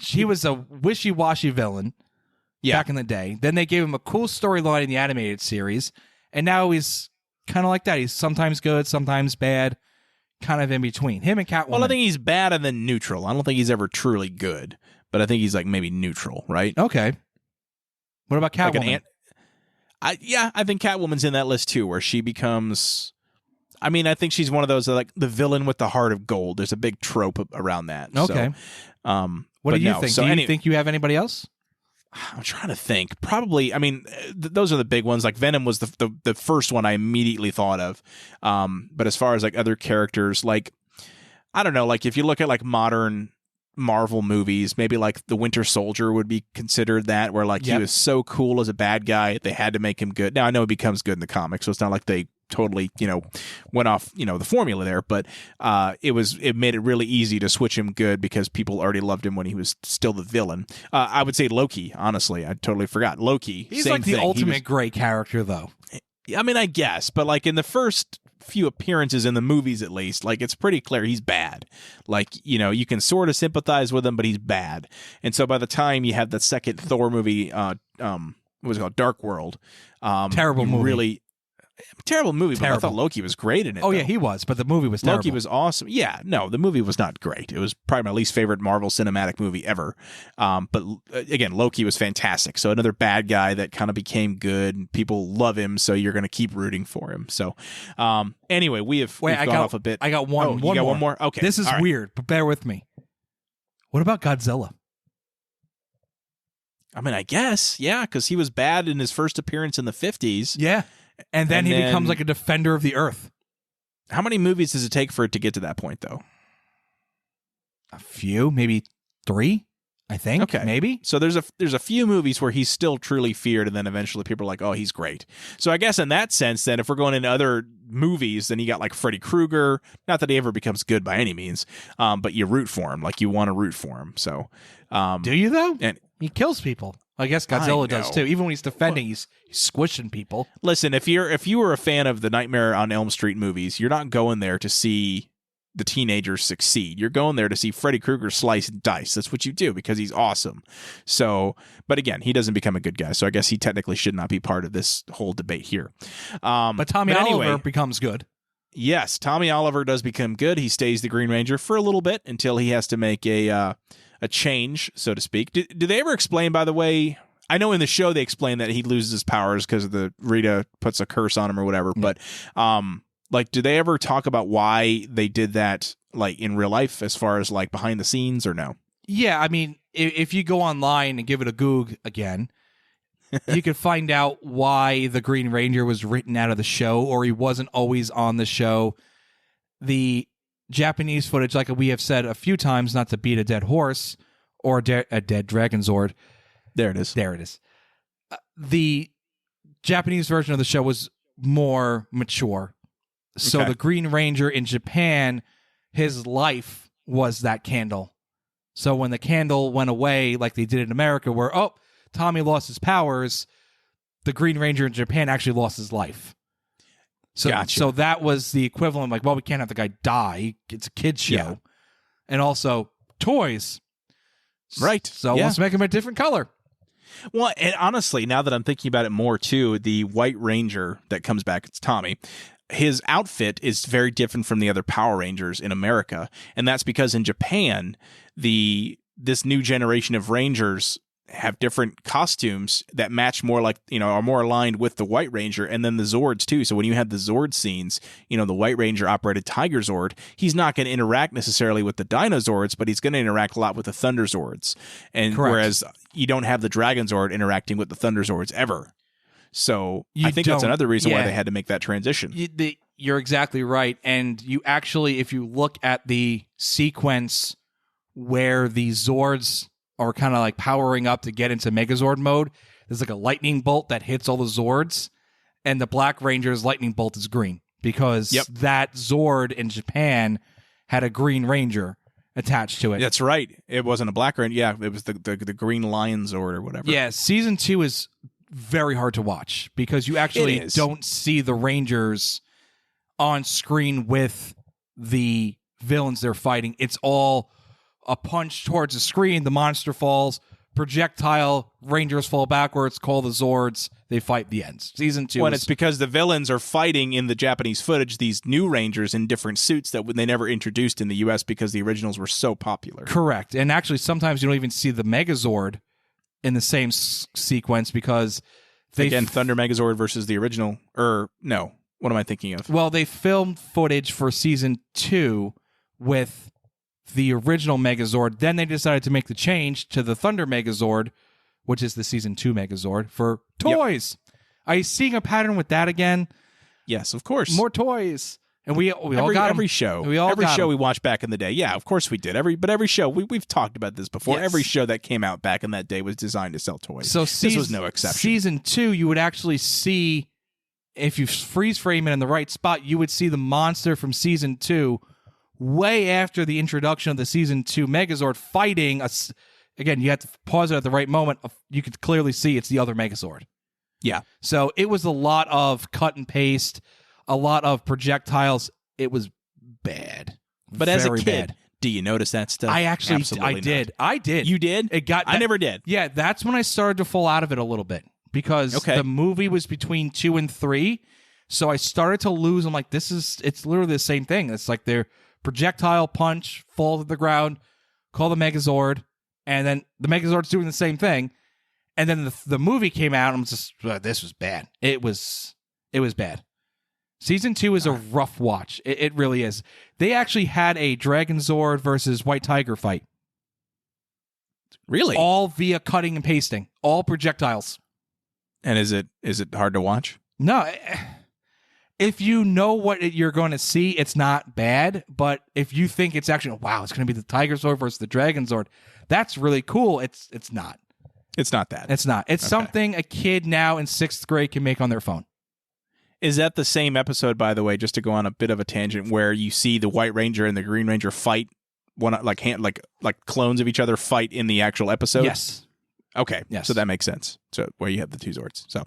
he was a wishy-washy villain. Back in the day. Then they gave him a cool storyline in the animated series, and now he's kind of like that. He's sometimes good, sometimes bad, kind of in between. Him and Catwoman. Well, I think he's bad and then neutral. I don't think he's ever truly good, but I think he's like maybe neutral, right? Okay. What about Catwoman? I think Catwoman's in that list too, where she becomes... I mean, I think she's one of those, like, the villain with the heart of gold. There's a big trope around that. Okay. So, what do you think? Do you think you have anybody else? I'm trying to think. Probably, I mean, those are the big ones. Like Venom was the first one I immediately thought of. But as far as like other characters, like, I don't know, like if you look at like modern Marvel movies, maybe like the Winter Soldier would be considered that, where like he was so cool as a bad guy, they had to make him good. Now I know he becomes good in the comics, so it's not like they totally, went off, the formula there, but it made it really easy to switch him good because people already loved him when he was still the villain. I would say Loki, honestly. I totally forgot. Loki. He's same like the thing. ultimate gray character, though. I mean, I guess, but like in the first few appearances in the movies, at least, like it's pretty clear he's bad. Like, you can sort of sympathize with him, but he's bad. And so by the time you have the second Thor movie, what was it called? Dark World. Terrible movie. Really terrible movie, but I thought Loki was great in it. Oh, yeah, he was, but the movie was terrible. Loki was awesome. Yeah, no, the movie was not great. It was probably my least favorite Marvel cinematic movie ever. But again, Loki was fantastic. So another bad guy that kind of became good, and people love him, so you're going to keep rooting for him. So anyway, we've gone off a bit. I got one. You got one more? Okay. This is weird, but bear with me. What about Godzilla? I mean, I guess, yeah, because he was bad in his first appearance in the 50s. Yeah. And then he becomes like a defender of the earth. How many movies does it take for it to get to that point, though? A few, maybe 3, I think. Okay, maybe. So there's a few movies where he's still truly feared, and then eventually people are like, oh, he's great. So I guess in that sense, then if we're going into other movies, then you got like Freddy Krueger. Not that he ever becomes good by any means, but you root for him, like you want to root for him. So do you though? And he kills people. I guess Godzilla does too. Even when he's defending, he's squishing people. Listen, if you were a fan of the Nightmare on Elm Street movies, you're not going there to see the teenagers succeed. You're going there to see Freddy Krueger slice and dice. That's what you do because he's awesome. So, but again, he doesn't become a good guy. So I guess he technically should not be part of this whole debate here. But Tommy Oliver becomes good. Yes, Tommy Oliver does become good. He stays the Green Ranger for a little bit until he has to make a change, so to speak. Do they ever explain, by the way? I know in the show they explain that he loses his powers because the Rita puts a curse on him or whatever. But like, do they ever talk about why they did that, like in real life, as far as like behind the scenes, or no? Yeah, I mean, if you go online and give it a Goog again, you could find out why the Green Ranger was written out of the show, or he wasn't always on the show. The Japanese footage, like we have said a few times, not to beat a dead horse or a dead Dragon Zord. There it is. There it is. The Japanese version of the show was more mature. So the Green Ranger in Japan, his life was that candle. So when the candle went away, like they did in America, where, Tommy lost his powers, the Green Ranger in Japan actually lost his life. So, gotcha. So that was the equivalent, like, well, we can't have the guy die. It's a kid's show. Yeah. And also, toys. Right. So let's make him a different color. Well, and honestly, now that I'm thinking about it more, too, the White Ranger that comes back, it's Tommy. His outfit is very different from the other Power Rangers in America. And that's because in Japan, this new generation of Rangers have different costumes that match more like, are more aligned with the White Ranger, and then the Zords too. So when you had the Zord scenes, the White Ranger operated Tiger Zord. He's not going to interact necessarily with the Dino Zords, but he's going to interact a lot with the Thunder Zords. And correct. Whereas you don't have the Dragon Zord interacting with the Thunder Zords ever. So I think that's another reason why they had to make that transition. You're exactly right. And you actually, if you look at the sequence where the Zords are kind of like powering up to get into Megazord mode, there's like a lightning bolt that hits all the Zords, and the Black Ranger's lightning bolt is green because that Zord in Japan had a Green Ranger attached to it. That's right. It wasn't a Black Ranger. Yeah, it was the Green Lion Zord or whatever. Yeah, season 2 is very hard to watch because you actually don't see the Rangers on screen with the villains they're fighting. It's all a punch towards the screen, the monster falls, projectile, Rangers fall backwards, call the Zords, they fight, the end. Season 2 it's because the villains are fighting in the Japanese footage these new Rangers in different suits that they never introduced in the U.S. because the originals were so popular. Correct. And actually, sometimes you don't even see the Megazord in the same sequence because Again, Thunder Megazord versus the original. No. What am I thinking of? Well, they filmed footage for season 2 with the original Megazord. Then they decided to make the change to the Thunder Megazord, which is the season 2 Megazord, for toys. Yep. Are you seeing a pattern with that again? Yes, of course. More toys. And we all got every show. Every show we watched back in the day. Yeah, of course we did. Every show we've talked about this before. Yes. Every show that came out back in that day was designed to sell toys. So this was no exception. Season 2, you would actually see, if you freeze frame it in the right spot, you would see the monster from season 2 way after the introduction of the season 2 Megazord fighting again, you have to pause it at the right moment. You could clearly see it's the other Megazord. Yeah. So it was a lot of cut and paste, a lot of projectiles. It was bad. But Very as a kid, bad. Do you notice that stuff? I did. I did. You did? I never did. Yeah, that's when I started to fall out of it a little bit because the movie was between 2 and 3. So I started to lose. I'm like, it's literally the same thing. It's like they're projectile punch, fall to the ground, call the Megazord, and then the Megazord's doing the same thing. And then the movie came out, and I'm just, this was bad. It was bad. Season 2 is a rough watch. It really is. They actually had a Dragon Zord versus White Tiger fight. Really? All via cutting and pasting. All projectiles. And is it hard to watch? No. If you know what you're going to see, it's not bad. But if you think it's actually, wow, it's going to be the Tiger Zord versus the Dragon Zord, that's really cool. It's not. It's not that. It's not. It's something a kid now in 6th grade can make on their phone. Is that the same episode, by the way, just to go on a bit of a tangent, where you see the White Ranger and the Green Ranger fight, like clones of each other fight in the actual episode? Yes. Okay. Yes. So that makes sense. So where you have the two Zords. So,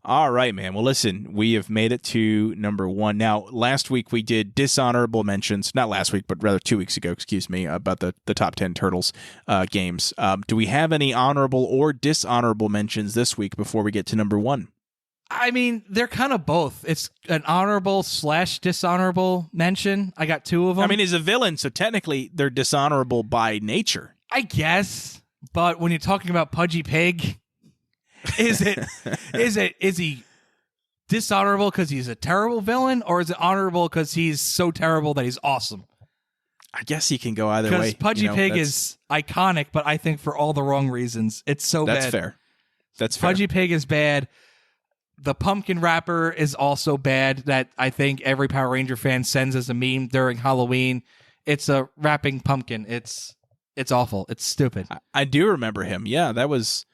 all right, man. Well, listen, we have made it to number 1. Now, last week we did dishonorable mentions. Not last week, but rather 2 weeks ago, excuse me, about the top 10 Turtles games. Do we have any honorable or dishonorable mentions this week before we get to number 1? I mean, they're kind of both. It's an honorable / dishonorable mention. I got 2 of them. I mean, he's a villain, so technically they're dishonorable by nature. I guess. But when you're talking about Pudgy Pig, is he dishonorable because he's a terrible villain, or is it honorable because he's so terrible that he's awesome? I guess he can go either way. Because Pudgy Pig is iconic, but I think for all the wrong reasons. It's so bad. That's fair. That's fair. Pudgy Pig is bad. The pumpkin wrapper is also bad, that I think every Power Ranger fan sends as a meme during Halloween. It's a wrapping pumpkin. It's awful. It's stupid. I do remember him. Yeah, that was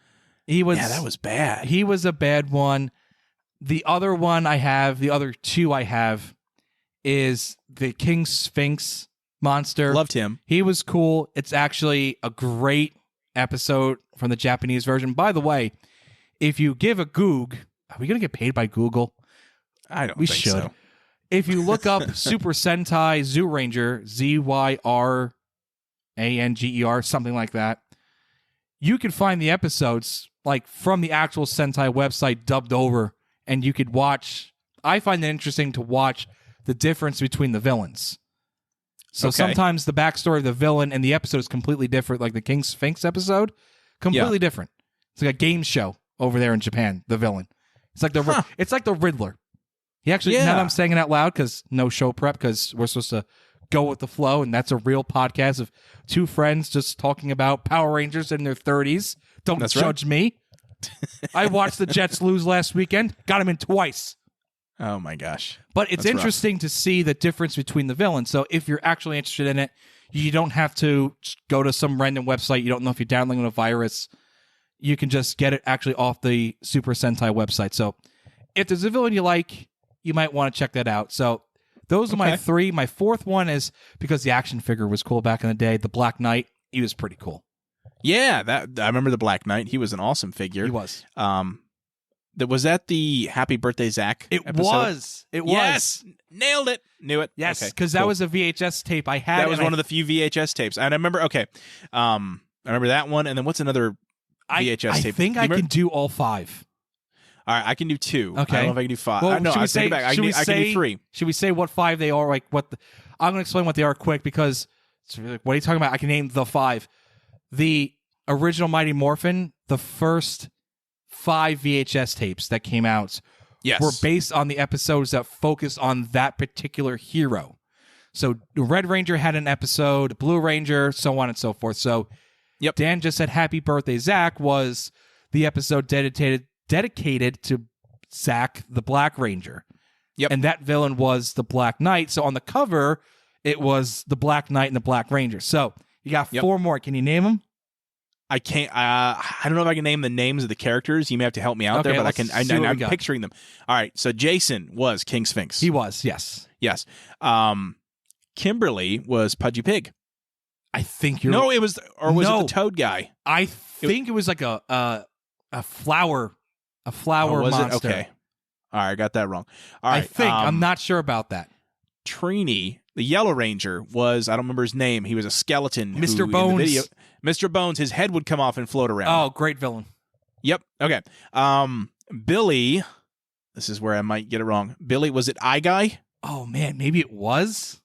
bad. He was a bad one. The other the other 2 I have is the King Sphinx monster. Loved him. He was cool. It's actually a great episode from the Japanese version. By the way, if you give a Goog, are we going to get paid by Google? I don't we think should. so. If you look up Super Sentai Zoo Ranger, ZYRANGER, something like that, you can find the episodes like from the actual Sentai website dubbed over, and you could watch. I find it interesting to watch the difference between the villains. So sometimes the backstory of the villain and the episode is completely different, like the King Sphinx episode, completely different. It's like a game show over there in Japan, the villain. It's like the Riddler. He actually, now that I'm saying it out loud, because no show prep, because we're supposed to go with the flow, and that's a real podcast of 2 friends just talking about Power Rangers in their 30s. Don't judge me. I watched the Jets lose last weekend. Got him in twice. Oh my gosh. But it's interesting to see the difference between the villains. So if you're actually interested in it, you don't have to go to some random website. You don't know if you're downloading a virus. You can just get it actually off the Super Sentai website. So if there's a villain you like, you might want to check that out. So those are my 3. My 4th one is because the action figure was cool back in the day. The Black Knight, he was pretty cool. Yeah, I remember the Black Knight. He was an awesome figure. He was. Was that the Happy Birthday Zach episode? It was. Yes. Nailed it. Knew it. Yes, because that was a VHS tape I had. That was one of the few VHS tapes. And I remember, I remember that one. And then what's another VHS tape? I think I can do all 5. All right, I can do 2. Okay. I don't know if I can do 5. Well, no, I take it back. I can do 3. Should we say what 5 they are? Like I'm going to explain what they are quick, because what are you talking about? I can name the 5. The original Mighty Morphin, the first 5 VHS tapes that came out were based on the episodes that focus on that particular hero. So Red Ranger had an episode, Blue Ranger, so on and so forth. So Dan just said Happy Birthday Zach was the episode dedicated to Zach the Black Ranger. Yep. And that villain was the Black Knight. So on the cover, it was the Black Knight and the Black Ranger. So you got 4 more. Can you name them? I can't. I don't know if I can name the names of the characters. You may have to help me out there, but I can. I'm picturing them. All right. So Jason was King Sphinx. He was. Yes. Yes. Kimberly was Pudgy Pig. I think you're. No, it was, or was it the Toad guy? I think it was like a flower. A flower was monster. It? Okay. All right, I got that wrong. All right. I think. I'm not sure about that. Trini, the Yellow Ranger, was, I don't remember his name. He was a skeleton. Mr. Bones. In the video, Mr. Bones, his head would come off and float around. Oh, great villain. Yep. Okay. Billy, this is where I might get it wrong. Billy, was it Eye Guy? Oh, man, maybe it was.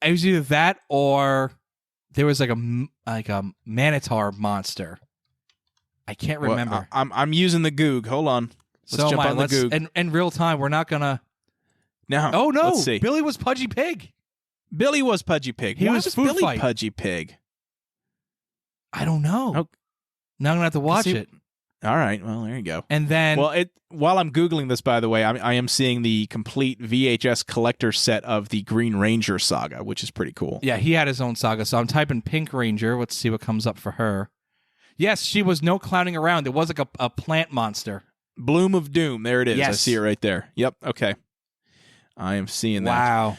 It was either that or there was like a Manitar monster. I can't remember. Well, I'm using the Goog. Hold on. Let's jump on the Goog. And in real time, we're not gonna. No. Oh no! Let's see. Billy was Pudgy Pig. Billy was Pudgy Pig. He was Food Billy Fight. Pudgy Pig. I don't know. Oh. Now I'm gonna have to watch it. All right. Well, there you go. And then, while I'm Googling this, by the way, I am seeing the complete VHS collector set of the Green Ranger saga, which is pretty cool. Yeah, he had his own saga. So I'm typing Pink Ranger. Let's see what comes up for her. Yes, she was no clowning around. There was like a plant monster. Bloom of Doom. There it is. Yes. I see it right there. Yep. Okay. I am seeing that. Wow.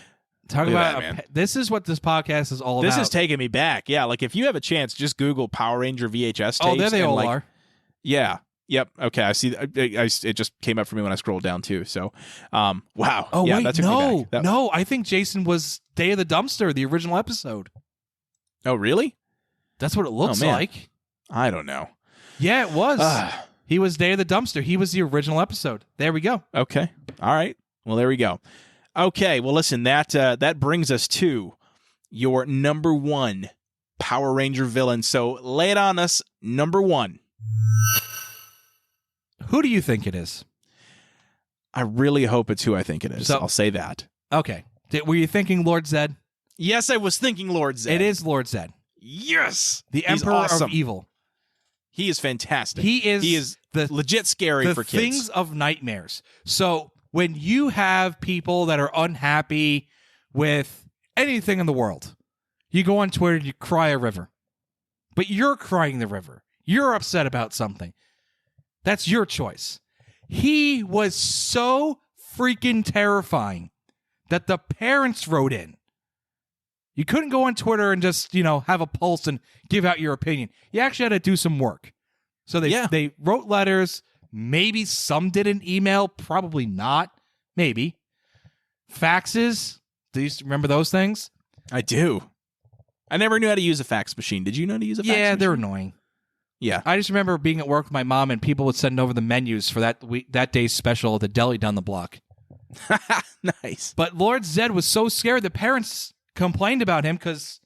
Talk Look at about that, man. this is what this podcast is all This about. is taking me back. Yeah, like if you have a chance, just Google Power Ranger VHS tapes. Oh, there they all are. Yeah. Yep. Okay. I see. It just came up for me when I scrolled down too. So, wow. Oh, yeah, wait, that took me back. no. I think Jason was Day of the Dumpster, the original episode. Oh, really? That's what it looks like. I don't know. Yeah, it was. He was Day of the Dumpster. He was the original episode. There we go. Okay. All right. Well, there we go. Okay. Well, listen, that brings us to your number one Power Ranger villain. So lay it on us. Number one. Who do you think it is? I really hope it's who I think it is. So- I'll say that. Okay. Were you thinking Lord Zed? Yes, I was thinking Lord Zed. It is Lord Zed. Yes. The He's Emperor awesome. of Evil. He is fantastic. He is the legit scary for kids. Things of nightmares. So when you have people that are unhappy with anything in the world, you go on Twitter and you cry a river. But you're crying the river. You're upset about something. That's your choice. He was so freaking terrifying that the parents wrote in. You couldn't go on Twitter and just, have a pulse and give out your opinion. You actually had to do some work. So they wrote letters. Maybe some did an email. Probably not. Maybe. Faxes. Do you remember those things? I do. I never knew how to use a fax machine. Did you know how to use a fax machine? Yeah, they're annoying. Yeah. I just remember being at work with my mom and people would send over the menus for that day's special at the deli down the block. Nice. But Lord Zed was so scared the parents complained about him because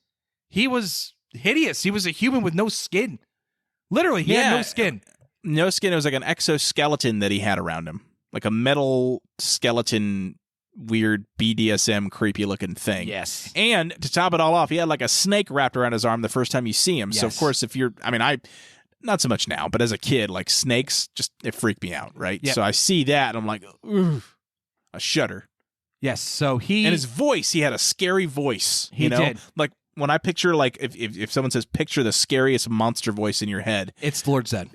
he was hideous. He was a human with no skin. Literally, he had no skin. No skin. It was like an exoskeleton that he had around him. Like a metal skeleton, weird BDSM creepy looking thing. Yes. And to top it all off, he had like a snake wrapped around his arm the first time you see him. So, of course, not so much now, but as a kid, like snakes, it freaked me out, right? Yep. So I see that, and I'm like, ooh, a shudder. Yes, so and his voice, he had a scary voice. He did. Like when I picture, like if someone says picture the scariest monster voice in your head, it's Lord Zed.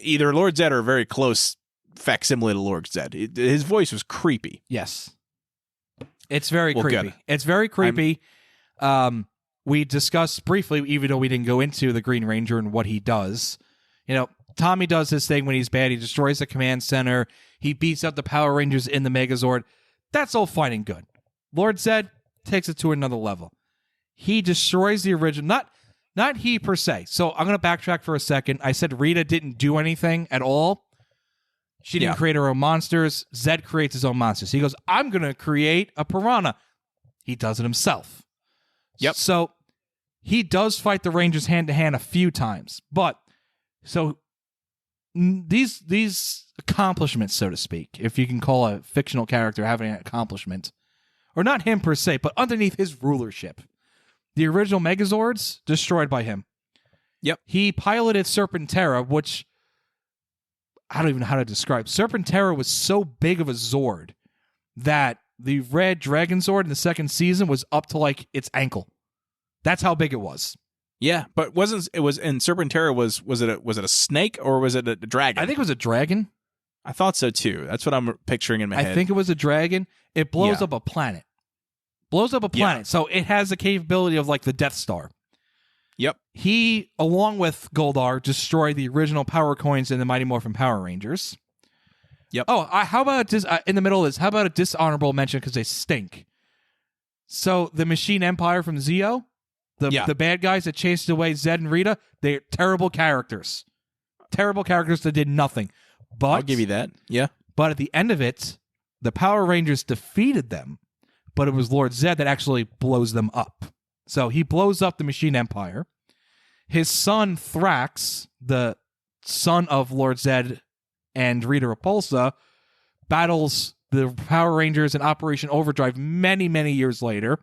Either Lord Zed or a very close facsimile to Lord Zed. His voice was creepy. Yes, it's very creepy. Good. It's very creepy. We discussed briefly, even though we didn't go into the Green Ranger and what he does. Tommy does his thing when he's bad. He destroys the command center. He beats up the Power Rangers in the Megazord. That's all fine and good. Lord Zed takes it to another level. He destroys the original, not he per se. So I'm going to backtrack for a second. I said Rita didn't do anything at all. She didn't create her own monsters. Zed creates his own monsters. He goes, I'm going to create a piranha. He does it himself. Yep. So he does fight the Rangers hand-to-hand a few times. But, so these accomplishments, so to speak, if you can call a fictional character having an accomplishment, or not him per se, but underneath his rulership, the original Megazords destroyed by him. Yep. He piloted Serpentera, which I don't even know how to describe. Serpentera was so big of a Zord that the Red Dragon Zord in the second season was up to like its ankle. That's how big it was. Yeah, but in Serpentera was it a snake or was it a dragon? I think it was a dragon. I thought so too. That's what I'm picturing in my head. I think it was a dragon. It blows up a planet. So it has the capability of like the Death Star. Yep. He, along with Goldar, destroyed the original Power Coins in the Mighty Morphin Power Rangers. Yep. Oh, how about in the middle of this? How about a dishonorable mention because they stink? So the Machine Empire from Zeo, the bad guys that chased away Zed and Rita, they're terrible characters. Terrible characters that did nothing. But I'll give you that. Yeah. But at the end of it, the Power Rangers defeated them, but it was Lord Zed that actually blows them up. So he blows up the Machine Empire. His son, Thrax, the son of Lord Zed and Rita Repulsa, battles the Power Rangers in Operation Overdrive many, many years later.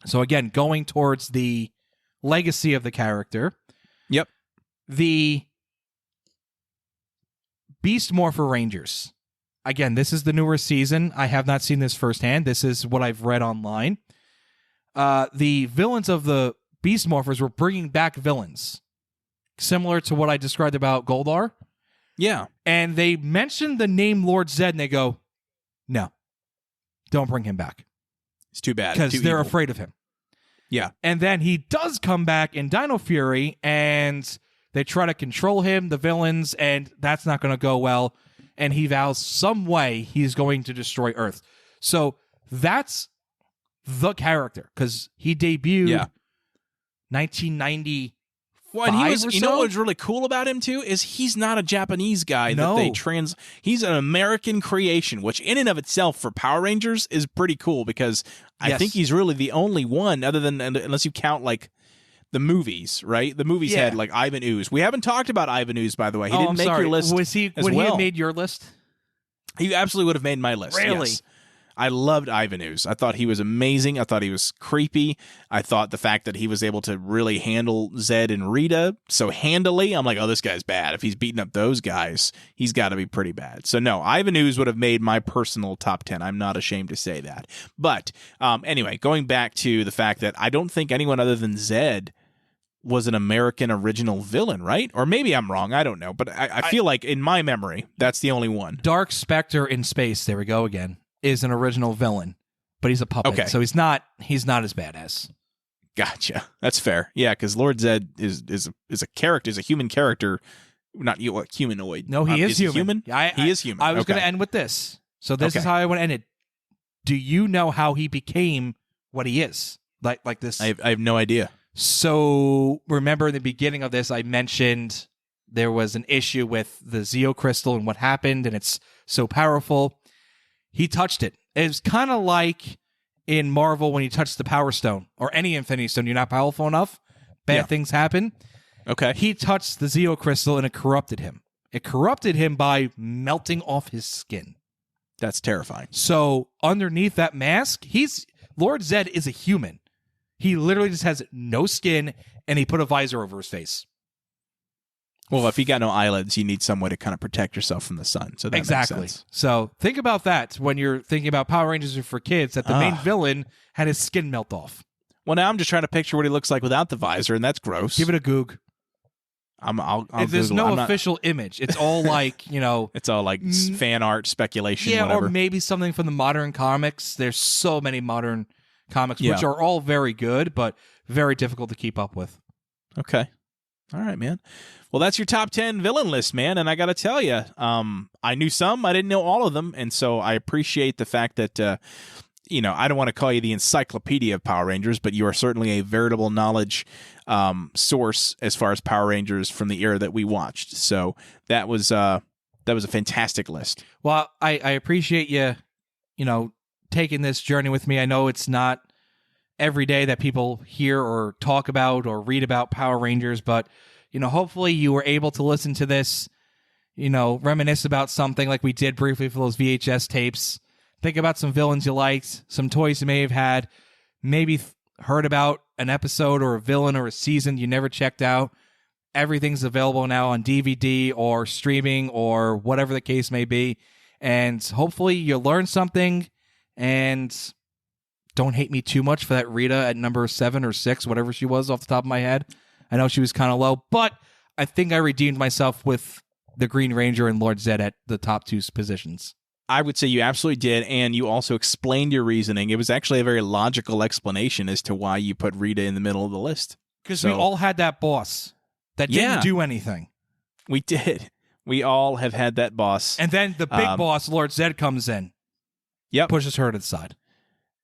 So again, going towards the legacy of the character. Yep. The Beast Morpher Rangers. Again, this is the newer season. I have not seen this firsthand. This is what I've read online. The villains of the Beast Morphers were bringing back villains, similar to what I described about Goldar. Yeah. And they mentioned the name Lord Zed, and they go, no, don't bring him back. It's too bad. Because Too they're evil. afraid of him. Yeah. And then he does come back in Dino Fury, and they try to control him, the villains, and that's not going to go well. And he vows some way he's going to destroy Earth. So that's the character, because he debuted 1990. Well, and he was, you know what's really cool about him too is he's not a Japanese guy that they he's an American creation, which in and of itself for Power Rangers is pretty cool because I think he's really the only one other than, unless you count like the movies, right? The movies had like Ivan Ooze. We haven't talked about Ivan Ooze, by the way. He didn't make your list. Would he have made your list? He absolutely would have made my list. Really? Yes. I loved Ivan Ooze. I thought he was amazing. I thought he was creepy. I thought the fact that he was able to really handle Zed and Rita so handily, I'm like, oh, this guy's bad. If he's beating up those guys, he's got to be pretty bad. So no, Ivan Ooze would have made my personal top 10. I'm not ashamed to say that. But anyway, going back to the fact that I don't think anyone other than Zed was an American original villain, right? Or maybe I'm wrong. I don't know. But I feel like in my memory, that's the only one. Dark Spectre in space, there we go again, is an original villain, but he's a puppet. Okay. So he's not as badass. Gotcha. That's fair. Yeah, because Lord Zed is a character, is a human character, not humanoid. No, he is human. He is human. I was going to end with this. So this is how I want to end it. Do you know how he became what he is? Like this? I have no idea. So remember in the beginning of this, I mentioned there was an issue with the Zeo crystal and what happened, and it's so powerful. He touched it. It was kind of like in Marvel when you touch the Power Stone or any Infinity Stone, you're not powerful enough. Bad things happen. Okay. He touched the Zeo crystal and it corrupted him. It corrupted him by melting off his skin. That's terrifying. So underneath that mask, Lord Zed is a human. He literally just has no skin and he put a visor over his face. Well, if you got no eyelids, you need some way to kind of protect yourself from the sun. So that makes sense. So think about that when you're thinking about Power Rangers for kids, that the main villain had his skin melt off. Well, now I'm just trying to picture what he looks like without the visor, and that's gross. Give it a goog. I'll There's Google. no official image. It's all like, It's all like fan art, speculation, whatever. Or maybe something from the modern comics. There's so many modern comics, which are all very good, but very difficult to keep up with. Okay. All right, man. Well, that's your top 10 villain list, man. And I got to tell you, I knew some, I didn't know all of them. And so I appreciate the fact that, I don't want to call you the encyclopedia of Power Rangers, but you are certainly a veritable knowledge source as far as Power Rangers from the era that we watched. So that was a fantastic list. Well, I appreciate you, taking this journey with me. I know it's not every day that people hear or talk about or read about Power Rangers, but hopefully you were able to listen to this, reminisce about something like we did briefly for those VHS tapes. Think about some villains you liked, some toys you may have had, maybe heard about an episode or a villain or a season you never checked out. Everything's available now on DVD or streaming or whatever the case may be. And hopefully you learn something, and don't hate me too much for that Rita at number 7 or 6, whatever she was off the top of my head. I know she was kind of low, but I think I redeemed myself with the Green Ranger and Lord Zed at the top 2 positions. I would say you absolutely did, and you also explained your reasoning. It was actually a very logical explanation as to why you put Rita in the middle of the list. Because we all had that boss that didn't do anything. We did. We all have had that boss. And then the big boss, Lord Zed, comes in. Yep. Pushes her to the side.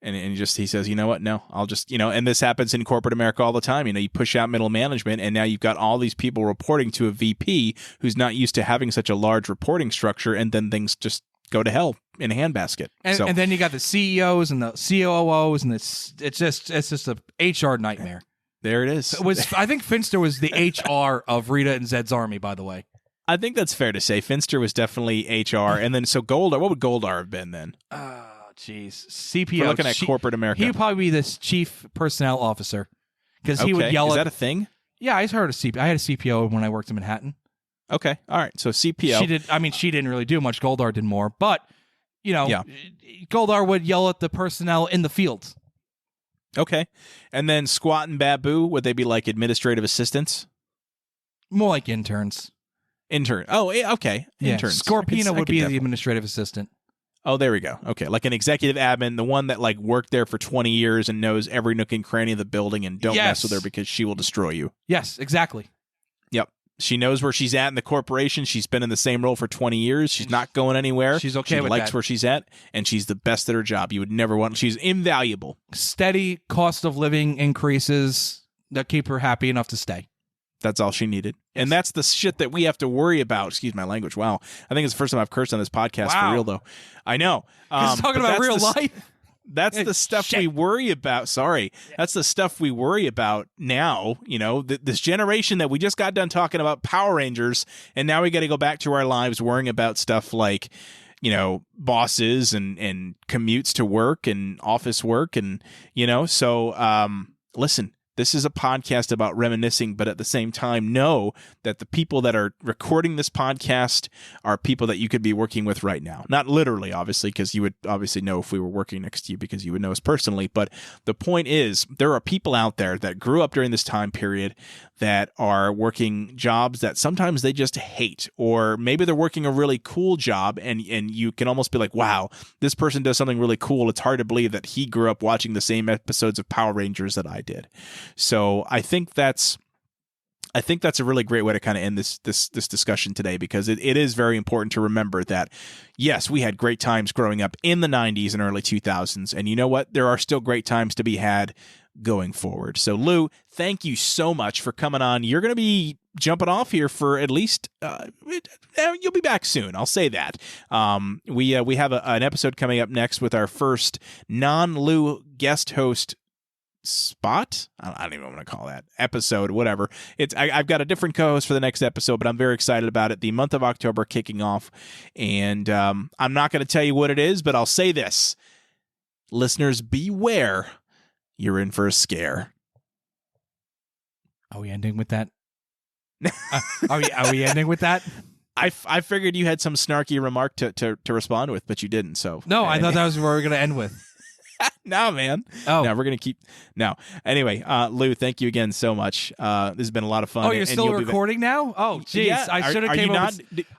And he says, you know what? No, I'll just, and this happens in corporate America all the time. You push out middle management, and now you've got all these people reporting to a VP who's not used to having such a large reporting structure, and then things just go to hell in a handbasket. And then you got the CEOs and the COOs, and it's just a HR nightmare. There it is. I think Finster was the HR of Rita and Zed's army, by the way. I think that's fair to say. Finster was definitely HR, and then so Goldar. What would Goldar have been then? Jeez, CPO. We're looking at corporate America. He'd probably be this chief personnel officer because he would yell. Is that a thing? Yeah, I heard I had a CPO when I worked in Manhattan. Okay, all right. So CPO. She didn't really do much. Goldar did more, but Goldar would yell at the personnel in the field. Okay, and then Squat and Babu, would they be like administrative assistants? More like interns. Intern. Oh, okay. Yeah. Interns. Scorpina would be the administrative assistant. Oh, there we go. Okay, like an executive admin, the one that like worked there for 20 years and knows every nook and cranny of the building, and don't mess with her because she will destroy you. Yes, exactly. Yep. She knows where she's at in the corporation. She's been in the same role for 20 years. She's not going anywhere. She's okay she with likes that. where she's at, and she's the best at her job. You would never want. She's invaluable. Steady cost of living increases that keep her happy enough to stay. That's all she needed. And that's the shit that we have to worry about. Excuse my language. Wow. I think it's the first time I've cursed on this podcast for real, though. I know. He's talking about real life. That's the stuff we worry about. Sorry. That's the stuff we worry about now. You know, this generation that we just got done talking about Power Rangers, and now we got to go back to our lives worrying about stuff like, you know, bosses and commutes to work and office work. And, you know, so listen. This is a podcast about reminiscing, but at the same time, know that the people that are recording this podcast are people that you could be working with right now. Not literally, obviously, because you would obviously know if we were working next to you because you would know us personally. But the point is, there are people out there that grew up during this time period that are working jobs that sometimes they just hate, or maybe they're working a really cool job, and you can almost be like, wow, this person does something really cool. It's hard to believe that he grew up watching the same episodes of Power Rangers that I did. So I think that's a really great way to kind of end this discussion today, because it is very important to remember that, yes, we had great times growing up in the 90s and early 2000s. And you know what? There are still great times to be had going forward. So, Lou, thank you so much for coming on. You're going to be jumping off here for at least you'll be back soon. I'll say that. We have an episode coming up next with our first non-Lou guest host spot. I don't even want to call that episode, whatever. I've got a different co-host for the next episode, but I'm very excited about it. The month of October kicking off, and I'm not going to tell you what it is, but I'll say this: listeners, beware. You're in for a scare. Are we ending with that? Are we ending with that? I figured you had some snarky remark to respond with, but you didn't. So no, I thought that was where we were going to end with. No, man. Oh, no, we're gonna keep. No, anyway, Lou, thank you again so much. This has been a lot of fun. Oh, you're still recording now? Oh, geez, yeah. I should have came over.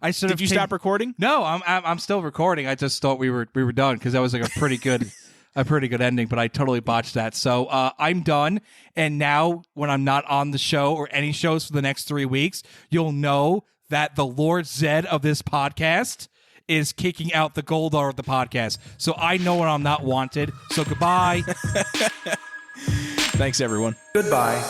I should have. Did you stop recording? No, I'm still recording. I just thought we were done because that was like a pretty good ending, but I totally botched that. So I'm done. And now, when I'm not on the show or any shows for the next 3 weeks, you'll know that the Lord Zed of this podcast is kicking out the Goldar of the podcast. So I know when I'm not wanted. So goodbye. Thanks, everyone. Goodbye.